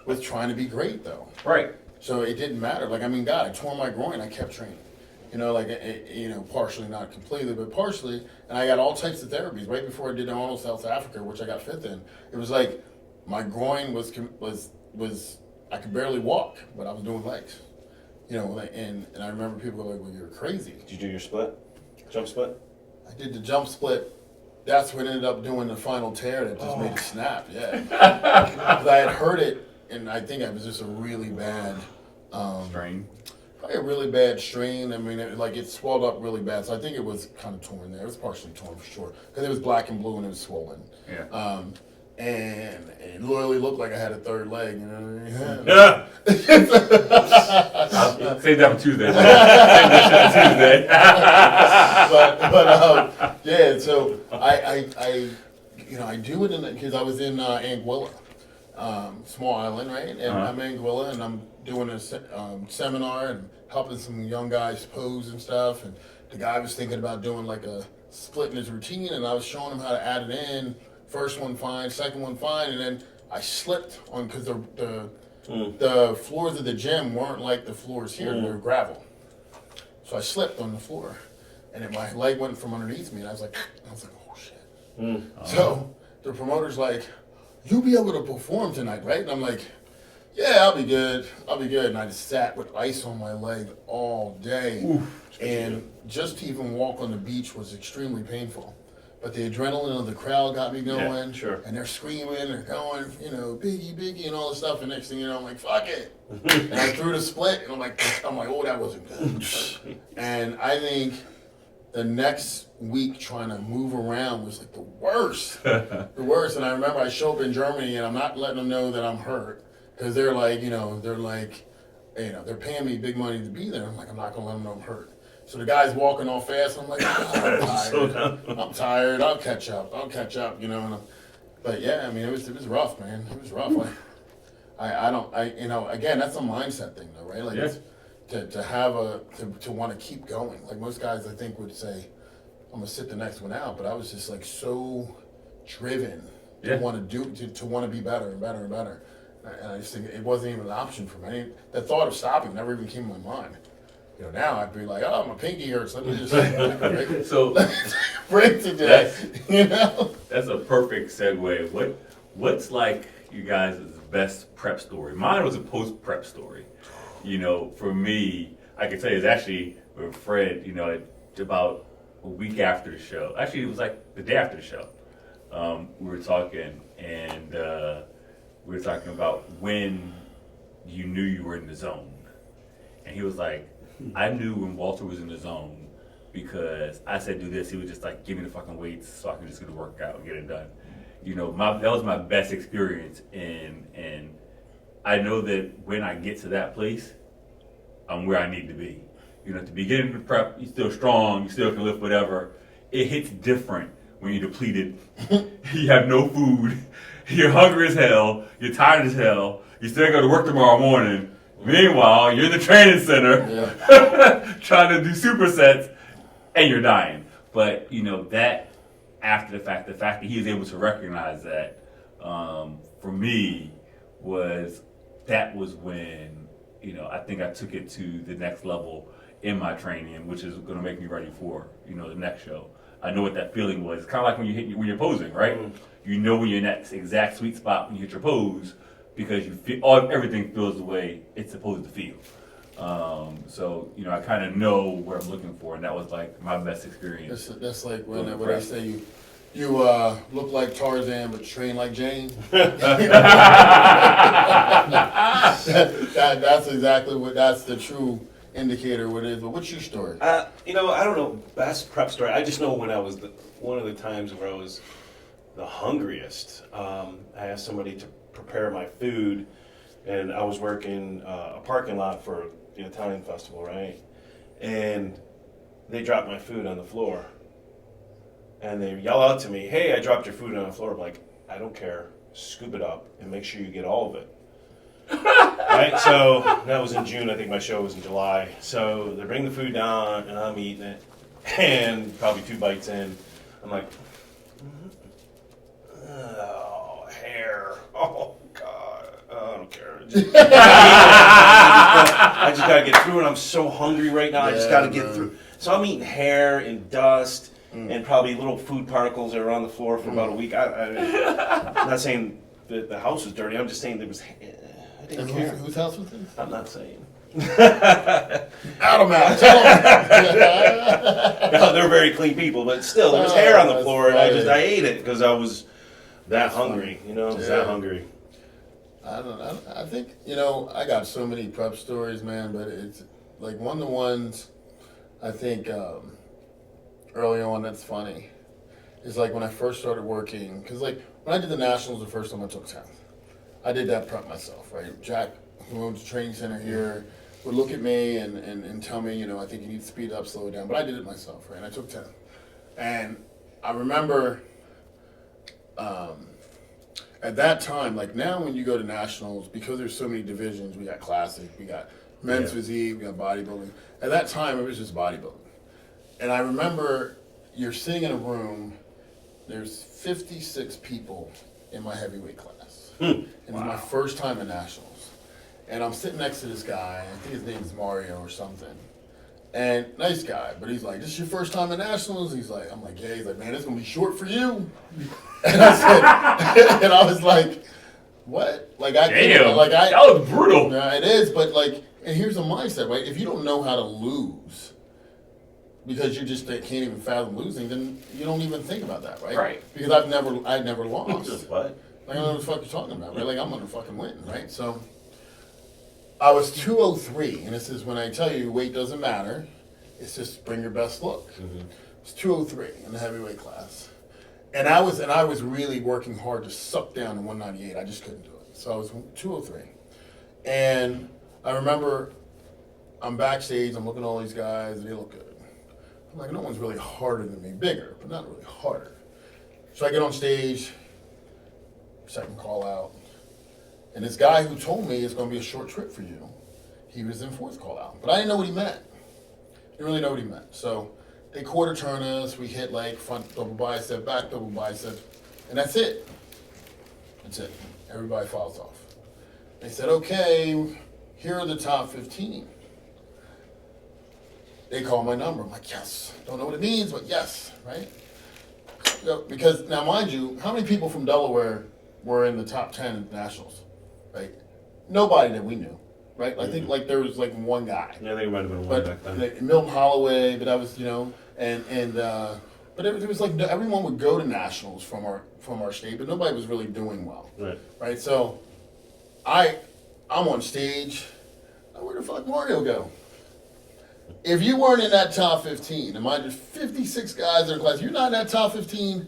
with trying to be great, though. Right. So it didn't matter. Like, I mean, God, I tore my groin. I kept training. You know, like, partially, not completely, but partially. And I got all types of therapies. Right before I did Arnold South Africa, which I got fifth in, it was like my groin was I could barely walk, but I was doing legs. You know, and I remember people were like, well, you're crazy. Did you do your split? Jump split? I did the jump split. That's what ended up doing the final tear that just made it snap, yeah. 'Cause I had heard it, and I think it was just a really bad... Strain. Probably a really bad strain. I mean, it swelled up really bad. So I think it was kind of torn there. It was partially torn for sure. Because it was black and blue and it was swollen. Yeah. And it literally looked like I had a third leg, you know what I mean? Yeah. Save that for Tuesday. Save that shit Tuesday. Yeah, so I do it because I was in Anguilla, small island, right? And I'm in Anguilla and I'm doing a seminar and helping some young guys pose and stuff. And the guy was thinking about doing like a split in his routine, and I was showing him how to add it in. First one fine, second one fine, and then I slipped on because the floors of the gym weren't like the floors here; they were gravel. So I slipped on the floor, and then my leg went from underneath me, and I was like, oh shit. So the promoter's like, "You'll be able to perform tonight, right?" And I'm like, "Yeah, I'll be good. And I just sat with ice on my leg all day, and just to even walk on the beach was extremely painful. But the adrenaline of the crowd got me going. Yeah, sure. And they're screaming, they're going, Biggie, and all this stuff. And next thing you know, I'm like, fuck it. And I threw the split, and I'm like, oh, that wasn't good. And I think the next week trying to move around was like the worst. The worst. And I remember I show up in Germany, and I'm not letting them know that I'm hurt. Because they're paying me big money to be there. I'm like, I'm not going to let them know I'm hurt. So the guy's walking all fast. And I'm like, I'm tired. I'm tired. I'll catch up. But yeah, I mean, it was rough, man. It was rough. Again, that's a mindset thing, though, right? Like, it's, to want to keep going. Like most guys, I think would say, I'm gonna sit the next one out. But I was just like so driven to want to be better and better and better. And I just think it wasn't even an option for me. The thought of stopping never even came to my mind. Now I'd be like, oh, my pinky hurts. Let me just break. So break today. That's a perfect segue. What's like you guys' best prep story? Mine was a post prep story. For me, I can tell you it's actually with Fred. About a week after the show. Actually, it was like the day after the show. We were talking, and we were talking about when you knew you were in the zone, and he was like, I knew when Walter was in the zone because I said do this. He was just like, give me the fucking weights so I can just get the workout and get it done. That was my best experience, and I know that when I get to that place, I'm where I need to be. At the beginning of the prep, you're still strong, you still can lift whatever. It hits different when you're depleted. You have no food, you're hungry as hell, you're tired as hell, you still got to work tomorrow morning. Meanwhile, you're in the training center trying to do supersets, and you're dying. But that after the fact that he was able to recognize that, for me, was when I think I took it to the next level in my training, which is going to make me ready for the next show. I know what that feeling was. Kind of like when you're posing, right? You know when you're in that exact sweet spot when you hit your pose. Because you feel everything feels the way it's supposed to feel. So I kind of know what I'm looking for, and that was like my best experience. That's like when I say you look like Tarzan but train like Jane. That's exactly that's the true indicator what it is. But what's your story? I don't know best prep story. I just know when I was one of the times where I was the hungriest. I asked somebody to prepare my food, and I was working a parking lot for the Italian festival, right? And they dropped my food on the floor, and they yell out to me, "Hey, I dropped your food on the floor." I'm like, "I don't care. Scoop it up and make sure you get all of it." Right, so that was in June. I think my show was in July. So they bring the food down, and I'm eating it, and probably 2 bites in, I'm like, oh, hair. Oh God, I don't care. I just gotta get through it. I'm so hungry right now. I just gotta get through. So I'm eating hair and dust and probably little food particles that are on the floor for about a week. I'm not saying that the house was dirty. I'm just saying there was. I didn't care. Whose house was this? I'm not saying. Out of mouth. Tell them. No, they're very clean people, but still, there was hair on the floor, and I ate it because I was that hungry. You know, I was that hungry. I think, I got so many prep stories, man, but it's like one of the ones I think early on that's funny is like when I first started working, because like when I did the Nationals the first time I took 10th, I did that prep myself, right? Jack, who owns the training center here, would look at me and tell me, I think you need to speed up, slow it down, but I did it myself, right? And I took 10th. And I remember at that time, like now when you go to nationals, because there's so many divisions, we got classic, we got men's physique, we got bodybuilding. At that time, it was just bodybuilding. And I remember you're sitting in a room, there's 56 people in my heavyweight class. And it's my first time at nationals. And I'm sitting next to this guy, I think his name is Mario or something. And nice guy, but he's like, "This is your first time at nationals?" I'm like, "Yeah." He's like, "Man, it's gonna be short for you." And I said, and I was like, "What?" Like Damn, that was brutal. Yeah, it is, but like, and here's the mindset, right? If you don't know how to lose because you just can't even fathom losing, then you don't even think about that, right? Right. Because I never lost. What? Like, I don't know what the fuck you're talking about, right? Like, I'm gonna fucking win, right? So I was 203, and this is when I tell you weight doesn't matter. It's just bring your best look. It's 203 in the heavyweight class. And I was really working hard to suck down to 198. I just couldn't do it. So I was 203. And I remember I'm backstage, I'm looking at all these guys, and they look good. I'm like, no one's really harder than me. Bigger, but not really harder. So I get on stage, second call out. And this guy who told me it's going to be a short trip for you, he was in fourth call out. But I didn't know what he meant. Didn't really know what he meant. So they quarter turn us. We hit like front double bicep, back double bicep. And that's it. That's it. Everybody falls off. They said, okay, here are the top 15. They call my number. I'm like, yes. Don't know what it means, but yes, right? Because now, mind you, how many people from Delaware were in the top 10 at nationals? Right? Nobody that we knew, right? I think like there was like one guy. Yeah, I think it might have been one back then. Like, Milton Holloway, but I was, but it was like everyone would go to nationals from our state, but nobody was really doing well. Right? So I'm on stage. Where the fuck Mario go? If you weren't in that top 15, and mind, there's 56 guys in the class, you're not in that top 15.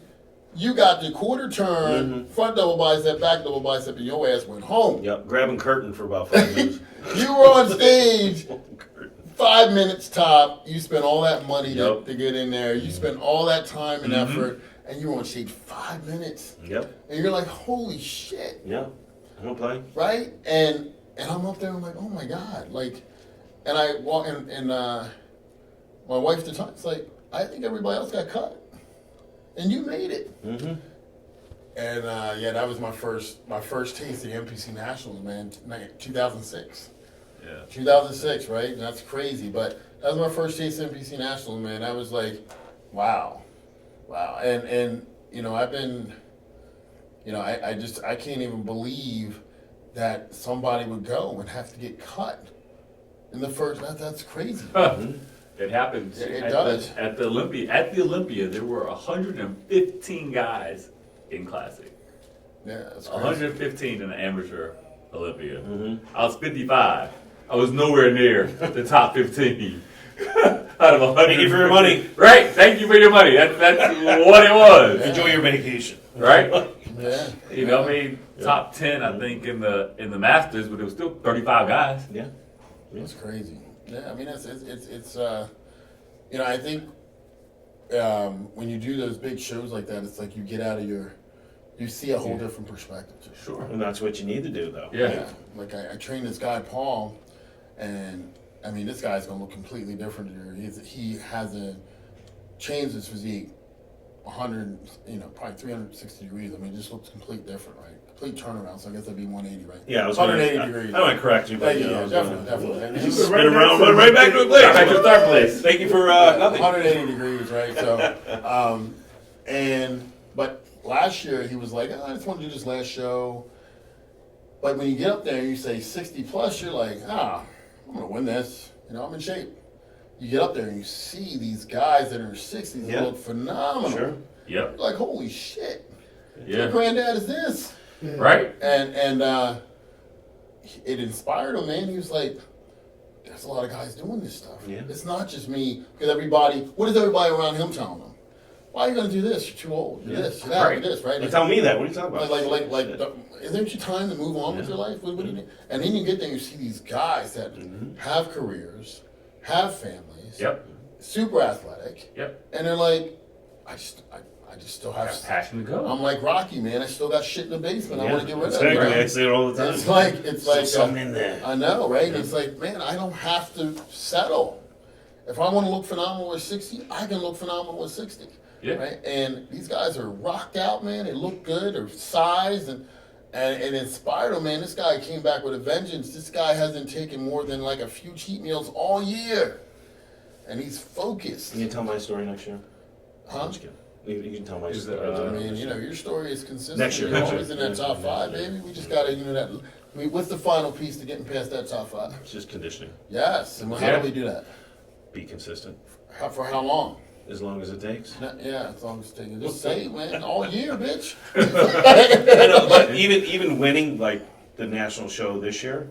You got the quarter turn, front double bicep, back double bicep, and your ass went home. Yep, grabbing curtain for about 5 minutes. You were on stage 5 minutes top. You spent all that money to get in there. You spent all that time and effort, and you were on stage 5 minutes. Yep. And you're like, holy shit. Yeah, I don't play. Right? And I'm up there, I'm like, oh my God. Like, and I walk in, and my wife at the time, it's like, I think everybody else got cut. And you made it. And that was my first taste of the NPC Nationals, man. 2006. Yeah. 2006, right? And that's crazy, but that was my first taste of NPC Nationals, man. I was like, wow. And I've been, I can't even believe that somebody would go and have to get cut in the first. That's crazy. It happens. It does. At the Olympia, there were 115 guys in Classic. Yeah, that's crazy. 115 in the amateur Olympia. I was 55. I was nowhere near the top 15 out of 100. Thank you for your money. Right. Thank you for your money. That's what it was. Enjoy your vacation. Right. Yeah. Top 10, I think, in the Masters, but it was still 35 guys. Yeah. That's crazy. Yeah, I mean, it's I think when you do those big shows like that, it's like you get out of your you see a whole different perspective. Sure. And that's what you need to do, though. Yeah. Like I trained this guy Paul, and I mean this guy's gonna look completely different here. He hasn't changed his physique 100, probably 360 degrees. I mean, it just looks completely different, right? Complete turnaround. So I guess that'd be 180, right? Yeah, I was 180 degrees. I want to correct you, but Yeah, definitely. And Spin around, run right back to a Back to place. start place. Thank you for nothing. 180 degrees, right? So, but last year he was like, I just want to do this last show. But when you get up there and you say 60 plus, you're like, I'm gonna win this. I'm in shape. You get up there and you see these guys that are in their 60s that look phenomenal. Sure. Yep. You're like, holy shit. Yeah. What granddad is this? Right? And it inspired him, man. He was like, there's a lot of guys doing this stuff. Yeah. It's not just me. Because what is everybody around him telling him? Why are you going to do this? You're too old. You're this. You're that. Right. You're this, right? They tell me that. What are you talking about? Isn't it time to move on with your life? What do you do? And then you get there and you see these guys that have careers, have families, Yep. super athletic, Yep. and they're like, I just still have Got passion to go. I'm like Rocky, man. I still got shit in the basement. I want to get rid of Exactly. it. I Right? say it all the time. It's like something in there. I know, right? It's like, man, I don't have to settle. If I want to look phenomenal at 60, I can look phenomenal at 60. Yeah. Right? And these guys are rocked out, man. They look good. They're sized and inspired them, man. This guy came back with a vengeance. This guy hasn't taken more than like a few cheat meals all year. And he's focused. You can tell my story next year. Huh? I'm just kidding. You can tell my Is story. it, I mean, your story is consistent. Next year, You're next always year. in that top five, baby. We just got to, what's the final piece to getting past that top five? It's just conditioning. Yes. And how Yeah. do we do that? Be consistent. For how long? As long as it takes. Yeah, as long as it's taking. Just say it, man. All year, bitch. I know, but even winning like the national show this year,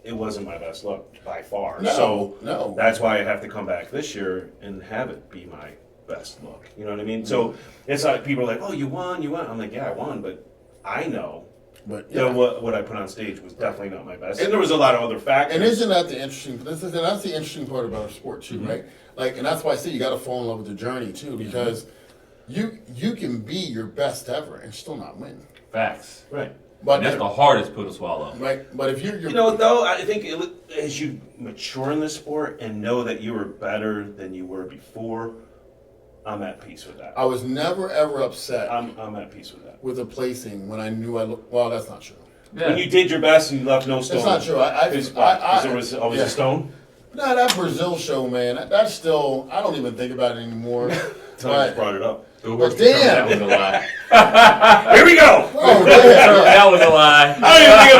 it wasn't my best look by far. No. That's why I have to come back this year and have it be my best look. You know what I mean? So it's like people are like, "Oh, you won." I'm like, "Yeah, I won," but I know But that what I put on stage was definitely not my best, and there was a lot of other factors. And isn't that the interesting? That's the interesting part about our sport too, right? Like, and that's why I say you got to fall in love with the journey too, because you can be your best ever and still not win. Facts. Right. But And that's the hardest pill to swallow. right. But if you're You know, though, I think as you mature in the sport and know that you are better than you were before, I'm at peace with that. I was never ever upset I'm at peace with that. with a placing when I knew I looked. Well, that's not true. Yeah. When you did your best and you left no stone. That's not true. Because there was always yeah. a stone. No, that Brazil show, man. That's still. I don't even think about it anymore. Until I just brought it up. But damn! That was a lie. Here we go! Oh, yeah. That was a lie. I don't even think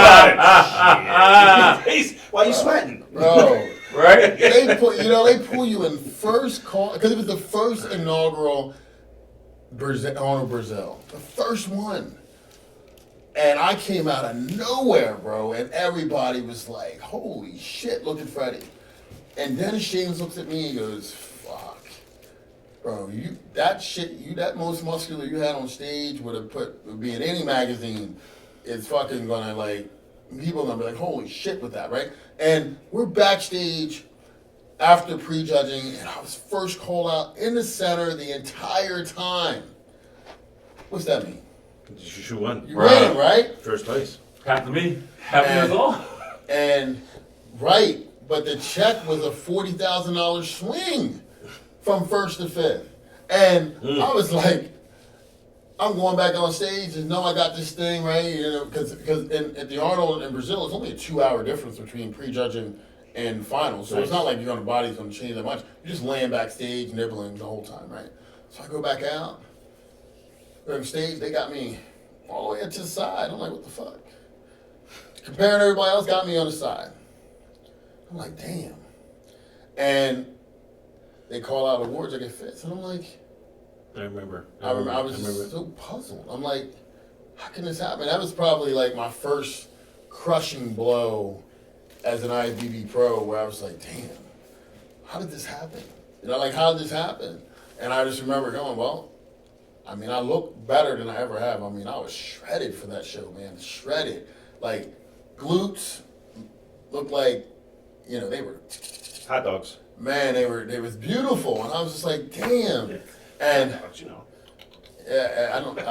about it. Shit. Why are you sweating? Bro. Right? They pull you in first call because it was the first inaugural Brazil, the first one, and I came out of nowhere, bro, and everybody was like, "Holy shit, look at Freddie!" And Dennis James looks at me and goes, "Fuck, bro, that most muscular you had on stage would be in any magazine is fucking gonna like." People are gonna be like, "Holy shit!" with that, right? And we're backstage after prejudging, and I was first called out in the center the entire time. What's that mean? You won. You win, right? First place. Happened to me. Happened to us all. And right, but the check was a $40,000 swing from first to fifth, and I was like. I'm going back on stage and know I got this thing, right? Because at the Arnold in Brazil, it's only a 2-hour difference between prejudging and finals. So it's not like your body's going to change that much. You're just laying backstage, nibbling the whole time, right? So I go back out. They're on stage, they got me all the way to the side. I'm like, what the fuck? Comparing to everybody else, got me on the side. I'm like, damn. And they call out awards, I get fifth. And I'm like, I remember. I was just so puzzled. I'm like, how can this happen? That was probably like my first crushing blow as an IFBB pro where I was like, damn, how did this happen? How did this happen? And I just remember going, well, I mean, I look better than I ever have. I mean, I was shredded for that show, man. Shredded. Like, glutes looked like, they were... Hot dogs. Man, they was beautiful. And I was just like, damn. Yeah. And Hot dogs, Yeah, I don't like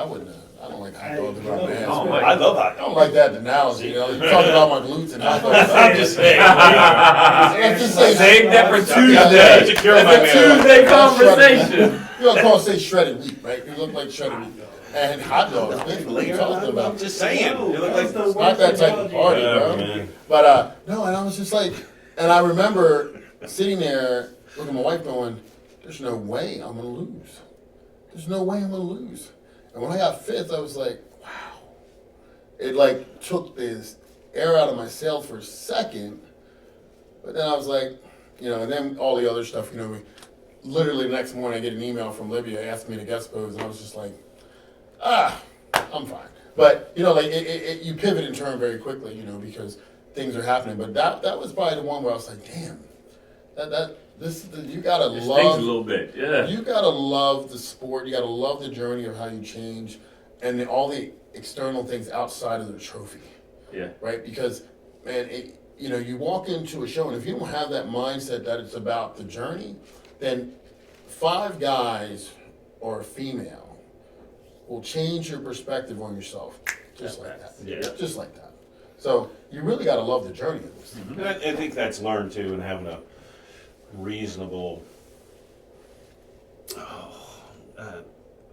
hot dogs around my ass. Oh, man. I love hot I don't dogs. like that analogy. You know, you talk about my glutes and hot dogs. I'm just saying. Let's just say Save that for Yeah, Tuesday. Secure my That's a man. Tuesday conversation. You don't call it say shredded wheat, right? You look like shredded wheat. And hot dogs, man, what are you talking about? I'm just saying. You look like It's not that type of party, bro. man. But no, and I was just like, and I remember sitting there looking at my wife going, "There's no way I'm gonna lose. There's no way I'm gonna lose." And when I got fifth, I was like, "Wow!" It like took this air out of my sail for a second, but then I was like, you know, and then all the other stuff, you know, literally the next morning I get an email from Libya asking me to guest pose, and I was just like, I'm fine. But you know, like you pivot and turn very quickly, you know, because things are happening. But that was probably the one where I was like, damn, you gotta It love stings a little bit, yeah. You gotta love the sport. You gotta love the journey of how you change, and all the external things outside of the trophy, Yeah. right? Because man, you know, you walk into a show, and if you don't have that mindset that it's about the journey, then 5 guys or a female will change your perspective on yourself, just like that. Yeah. Just like that. So you really got to love the journey of this. And I think that's learned too, and having a reasonable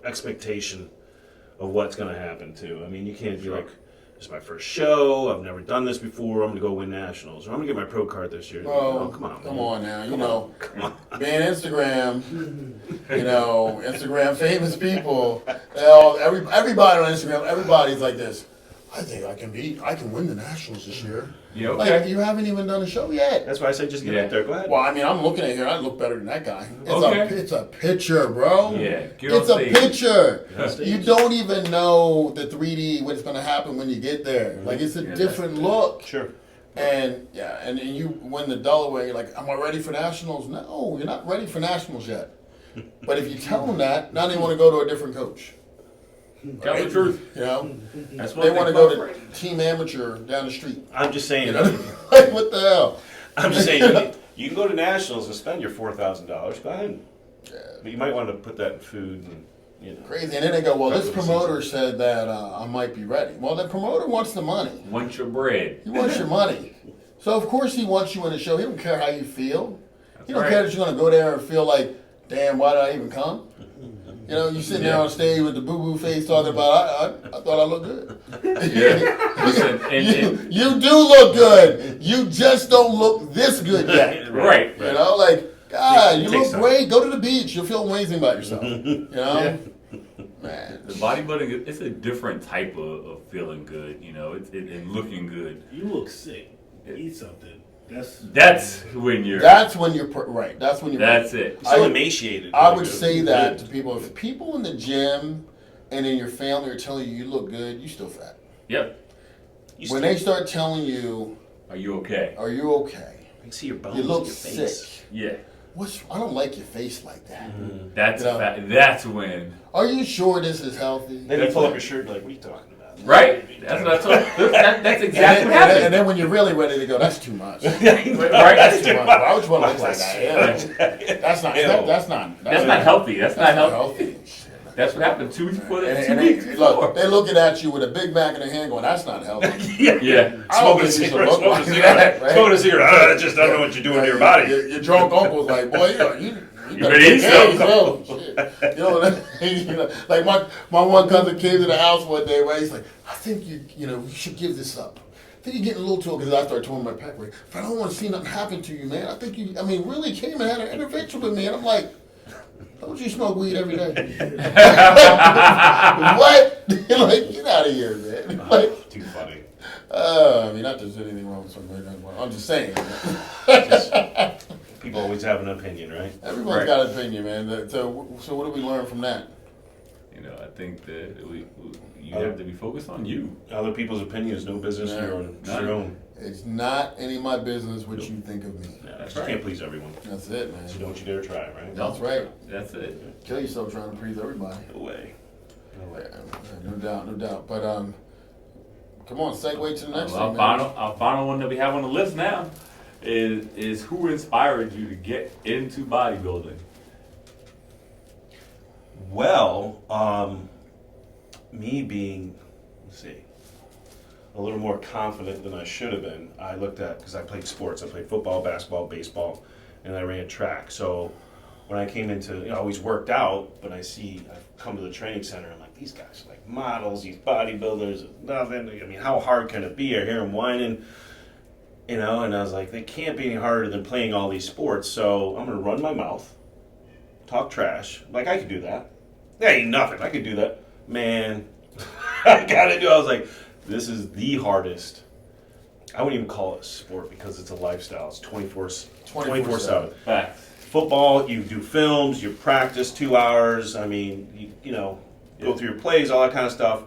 expectation of what's going to happen too. I mean, you can't be like, "This is my first show. I've never done this before. I'm going to go win nationals, or I'm going to get my pro card this year." Oh, come on, come man. on now. You know, being Instagram, you know, Instagram famous people. Everybody on Instagram, everybody's like this. I think I can win the nationals this year. Yeah, okay. Like you haven't even done a show yet. That's why I say just get out there. Go ahead. Well, I mean, I'm looking at here. I look better than that guy. Okay. It's a picture, bro. Yeah, get on It's a stage. picture. Get on stage. You don't even know the 3D what's going to happen when you get there. Like it's a Yeah, different that's look. Sure. And yeah, and you win the Delaware. You're like, am I ready for nationals? No, you're not ready for nationals yet. But if you tell them that, now they want to go to a different coach. Tell the truth. You know, That's what they want to go to Team Amateur down the street. I'm just saying. You know, like what the hell? I'm just saying. You can go to nationals and spend your $4,000. Go ahead. Yeah. But you might want to put that in food and Crazy, and then they go, well, this promoter said that I might be ready. Well, the promoter wants the money. Want your bread. He wants your money. So of course he wants you in the show. He don't care how you feel. He don't right. care that you're going to go there and feel like, damn, why did I even come? You know, you sitting there on stage with the boo-boo face talking about, I thought I looked good. Yeah. Listen, and You do look good. You just don't look this good yet. right. You know, like, God, you Take look some. great. Go to the beach. You'll feel amazing about yourself. You know? Man. The bodybuilding, it's a different type of feeling good, you know, and looking good. You look sick. Eat something. That's when you're. That's when you're right. That's when you're. That's it. so emaciated. I would say that to people. If people in the gym and in your family are telling you look good, you still fat. Yep. When they start telling you, Are you okay? "Are you okay? I can see your bones You look in your face. sick. Yeah. I don't like your face like that. That's You know. that's when. Are you sure this is healthy?" Then you pull up your shirt and you're like, what are you talking about? Right? That's what I told. That's exactly And what happened. then when you're really ready to go, that's too much. Right? That's too much. Why would you want to look like that? Yeah. That's not. That's not healthy. That's not healthy. healthy. That's what happened 2 weeks before. And 2 they, weeks look, before. they're looking at you with a Big Mac in their hand, going, "That's not healthy." Yeah. I don't Smoking a think you should cigarette, look smoking a like cigarette, that, right? smoking a cigarette. I just don't know what you're doing to your body. Your drunk uncle's like, "Boy, you better better eat take care of something." yourself." Shit. You know, like my one cousin came to the house one day, right? He's like, "I think you should give this up. I think you're getting a little too," because after I told him my pack weight, "But I don't want to see nothing happen to you, man. I think really came and had an intervention with me." And I'm like, "Don't you smoke weed every day?" What? Like, get out of here, man. Like, Too funny. I mean, not that there's anything wrong with smoking weed. I'm just saying. People always have an opinion, right? Everyone's Right. got an opinion, man. So what do we learn from that? You know, I think that you have to be focused on you. Other people's opinion is no business of your own. It's your own. It's not any of my business what you think of me. Yeah, That's you right. can't please everyone. That's it, man. So don't you dare try, right? That's right. That's it. Kill yourself trying to please everybody. No way. No way. Yeah, no doubt. But come on, segue to the next Well, thing, man. our final one that we have on the list now is who inspired you to get into bodybuilding? Well, Me being, let's see, a little more confident than I should have been. I looked at, because I played sports. I played football, basketball, baseball, and I ran track. So when I came into, I always worked out, but I come to the training center, and like, these guys are like models, these bodybuilders, nothing. I mean, how hard can it be? I hear them whining, and I was like, they can't be any harder than playing all these sports. So I'm going to run my mouth, talk trash. Like, I could do that. That ain't nothing. I could do that. Man, I was like, this is the hardest. I wouldn't even call it a sport because it's a lifestyle. It's 24/7. Facts. Football, you do films, you practice 2 hours. I mean, go through your plays, all that kind of stuff.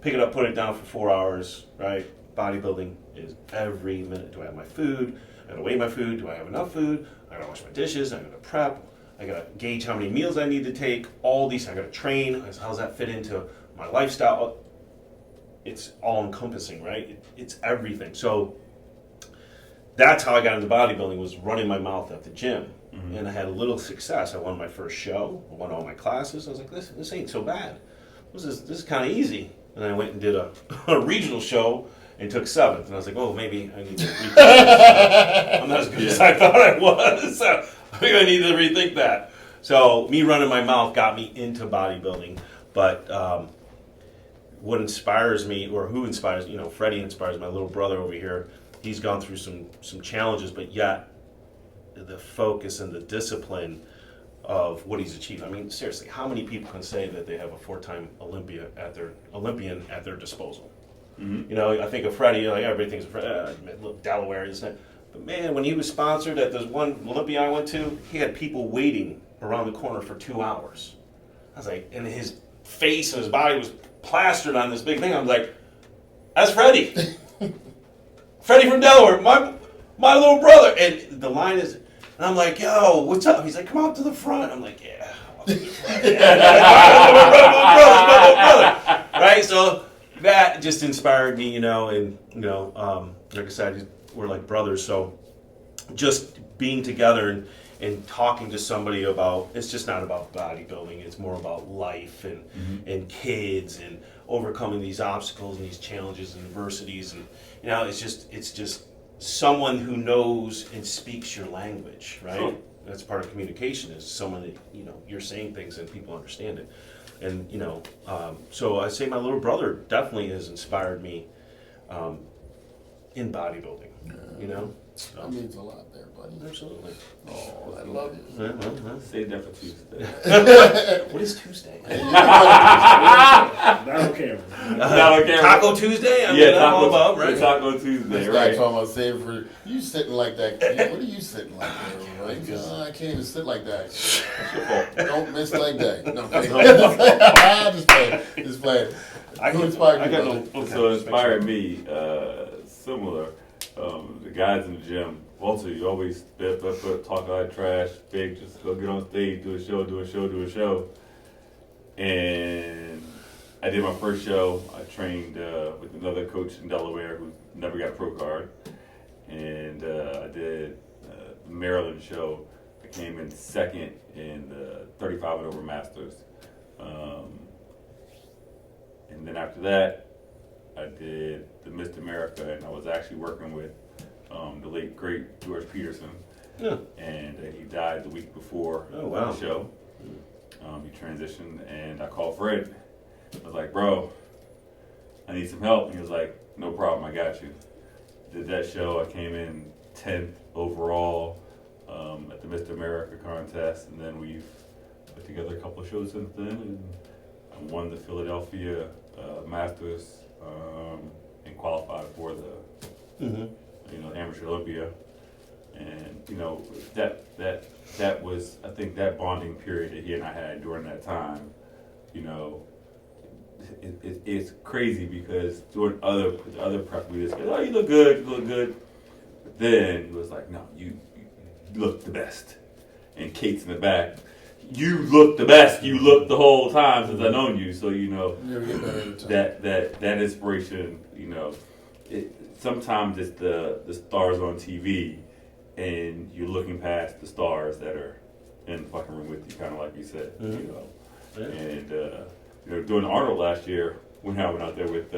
Pick it up, put it down for 4 hours, right? Bodybuilding is every minute. Do I have my food? I gotta weigh my food. Do I have enough food? I gotta wash my dishes. I gotta prep. I gotta gauge how many meals I need to take. All these, I gotta train. How does that fit into my lifestyle? It's all encompassing, right? It's everything. So that's how I got into bodybuilding, was running my mouth at the gym. Mm-hmm. And I had a little success. I won my first show. I won all my classes. I was like, this ain't so bad. This is kind of easy. And I went and did a regional show and took 7th. And I was like, oh, maybe I need to rethink this. I'm not as good as I thought I was. So maybe I need to rethink that. So me running my mouth got me into bodybuilding. But what inspires me, or who inspires, Freddie inspires my little brother over here. He's gone through some challenges, but yet the focus and the discipline of what he's achieved. I mean, seriously, how many people can say that they have a 4-time Olympian at their disposal? Mm-hmm. I think of Freddie, like everybody thinks of Delaware, this and that. But man, when he was sponsored at this one Olympia I went to, he had people waiting around the corner for 2 hours. I was like, and his face and his body was plastered on this big thing. I was like, that's Freddie. Freddie from Delaware, my little brother. And the line is, and I'm like, yo, what's up? He's like, come out to the front. I'm like, yeah. My brother. Right? So that just inspired me, and, like I said, we're like brothers. So just being together and talking to somebody about, it's just not about bodybuilding. It's more about life and kids and overcoming these obstacles and these challenges and adversities. And, it's just someone who knows and speaks your language, right? Sure. That's part of communication, is someone that, you're saying things and people understand it. And, so I say my little brother definitely has inspired me in bodybuilding, That means a lot there, buddy. Absolutely. Oh, I love you. Yeah, Save that for Tuesday. what is Tuesday? Not on camera. Taco Tuesday? Taco, about, right? Taco Tuesday, This right? guy talking about saving for you sitting like that. What are you sitting like that? Right? I can't even sit like that. That's your fault. Don't miss leg day. No, just play. Who inspired you, brother? So it inspired me, similar. The guys in the gym, also, you always talk about trash, big, just go get on stage, do a show. And I did my first show. I trained with another coach in Delaware who never got a pro card. And I did the Maryland show. I came in second in the 35 and over Masters. And then after that, I did the Mr. America, and I was actually working with the late, great George Peterson. Yeah. And he died the week before the show. He transitioned, and I called Fred. I was like, bro, I need some help. And he was like, no problem, I got you. Did that show. I came in 10th overall at the Mr. America contest, and then we've put together a couple of shows since then, and I won the Philadelphia Masters and qualified for the amateur Olympia. And that was, I think, that bonding period that he and I had during that time. It's crazy because doing other prep, we just go, oh, you look good. But then he was like, no, you look the best. And Kate's in the back. You look the best. You look the whole time since I've known you. So that inspiration. Sometimes it's the stars on TV, and you're looking past the stars that are in the fucking room with you, kind of like you said. Mm-hmm. And Doing Arnold last year, when I went out there with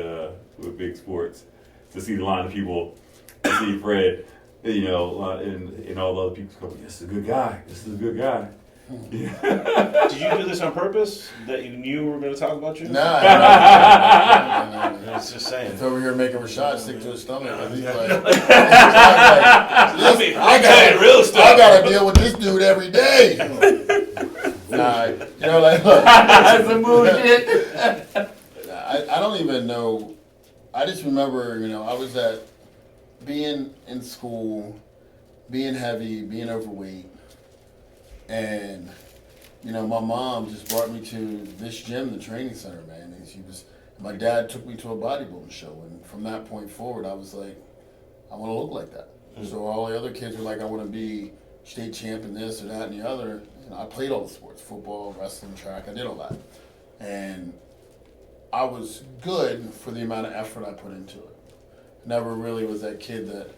Big Sports, to see the line of people, to see Fred, and all the other people going, "This is a good guy. This is a good guy." Did you do this on purpose? That you knew we were going to talk about you? Nah, I was just saying. He's over here making Rashad stick to his stomach. He's like, Let me tell you real stuff. I gotta deal with this dude every day. Nah, look. That's some bullshit. I don't even know. I just remember, I was being in school, being heavy, being overweight, and my mom just brought me to this gym, the training center, man. And my dad took me to a bodybuilding show, and from that point forward, I was like, I want to look like that. So all the other kids were like, I want to be state champ in this or that and the other. I played all the sports, football, wrestling, track. I did all that, and I was good for the amount of effort I put into it. Never really was that kid that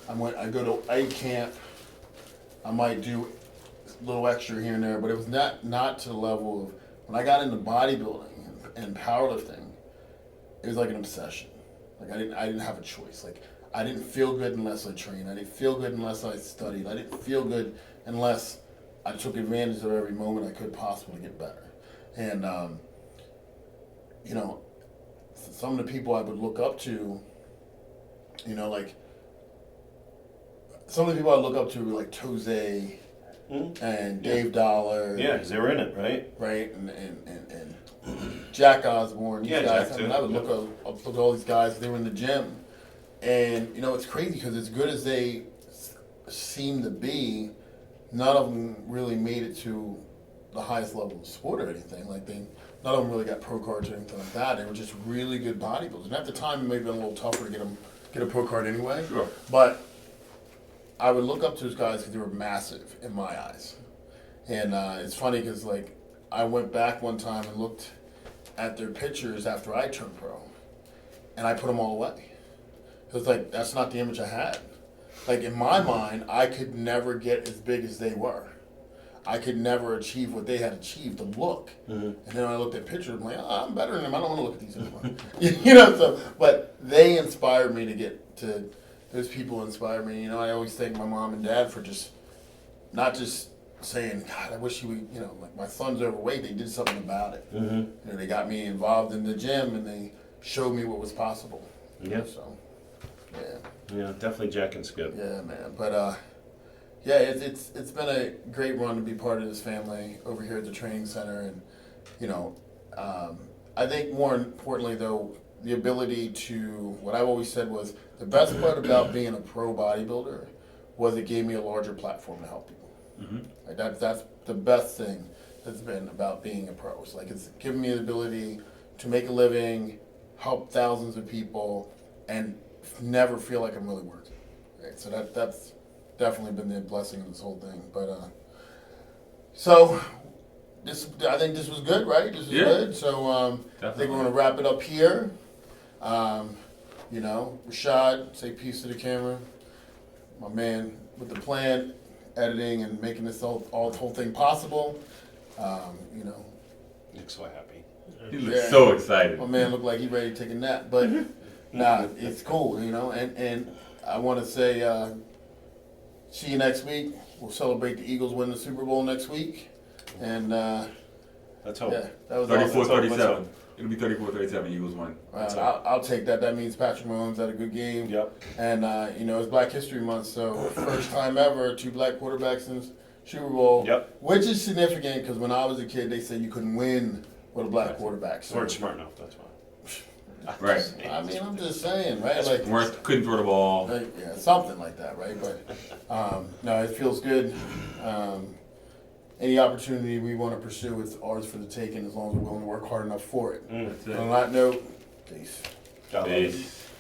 I go to A camp, I might do a little extra here and there, but it was not to the level of when I got into bodybuilding and powerlifting. It was like an obsession. Like I didn't have a choice. Like I didn't feel good unless I trained. I didn't feel good unless I studied. I didn't feel good unless I took advantage of every moment I could possibly get better. And some of the people I would look up to, like some of the people I look up to were like Tose and Dave Dollar. Yeah, because they were in it, right? Right, and Jack Osborne. These guys. Jack I mean, I would look up at all these guys. They were in the gym, and it's crazy because as good as they seem to be, none of them really made it to the highest level of sport or anything. Like none of them really got pro cards or anything like that. They were just really good bodybuilders. And at the time, it may have been a little tougher to get a pro card anyway. Sure. But I would look up to those guys because they were massive in my eyes. And it's funny because I went back one time and looked at their pictures after I turned pro, and I put them all away. It was like that's not the image I had. Like in my mind, I could never get as big as they were. I could never achieve what they had achieved, the look. Mm-hmm. And then when I looked at pictures, I'm like, I'm better than them. I don't want to look at these anymore. But they inspired me to get to, those people inspired me. I always thank my mom and dad for not just saying, God, I wish he would, like my son's overweight. They did something about it. Mm-hmm. They got me involved in the gym and they showed me what was possible. Yeah. So, yeah. Yeah, definitely Jack and Skip. Yeah, man. But, yeah, it's been a great run to be part of this family over here at the training center, and I think more importantly though, the ability to what I've always said was the best part about being a pro bodybuilder was it gave me a larger platform to help people. Mm-hmm. Like that's the best thing that's been about being a pro. It's it's given me the ability to make a living, help thousands of people, and never feel like I'm really working. Right? So that's definitely been the blessing of this whole thing. But so I think this was good, right? This was good. So I think we're gonna wrap it up here. Rashad, say peace to the camera. My man with the plan, editing and making this whole thing possible. Nick's so happy. He looks so excited. My man looked like he ready to take a nap, but nah, it's cool, and I want to say. See you next week. We'll celebrate the Eagles win the Super Bowl next week. And let's hope. Yeah, that was 34-37. It'll be 34-37. Eagles win. I'll take that. That means Patrick Mahomes had a good game. Yep. And it's Black History Month, so first time ever 2 black quarterbacks in the Super Bowl. Yep. Which is significant because when I was a kid, they said you couldn't win with a black quarterback. So. Weren't smart enough. That's why. Right. I mean, I'm just saying, right? Couldn't throw the ball. Yeah, something like that, right? But no, it feels good. Any opportunity we want to pursue, it's ours for the taking as long as we're willing to work hard enough for it. That's it. On that note, peace. God love it.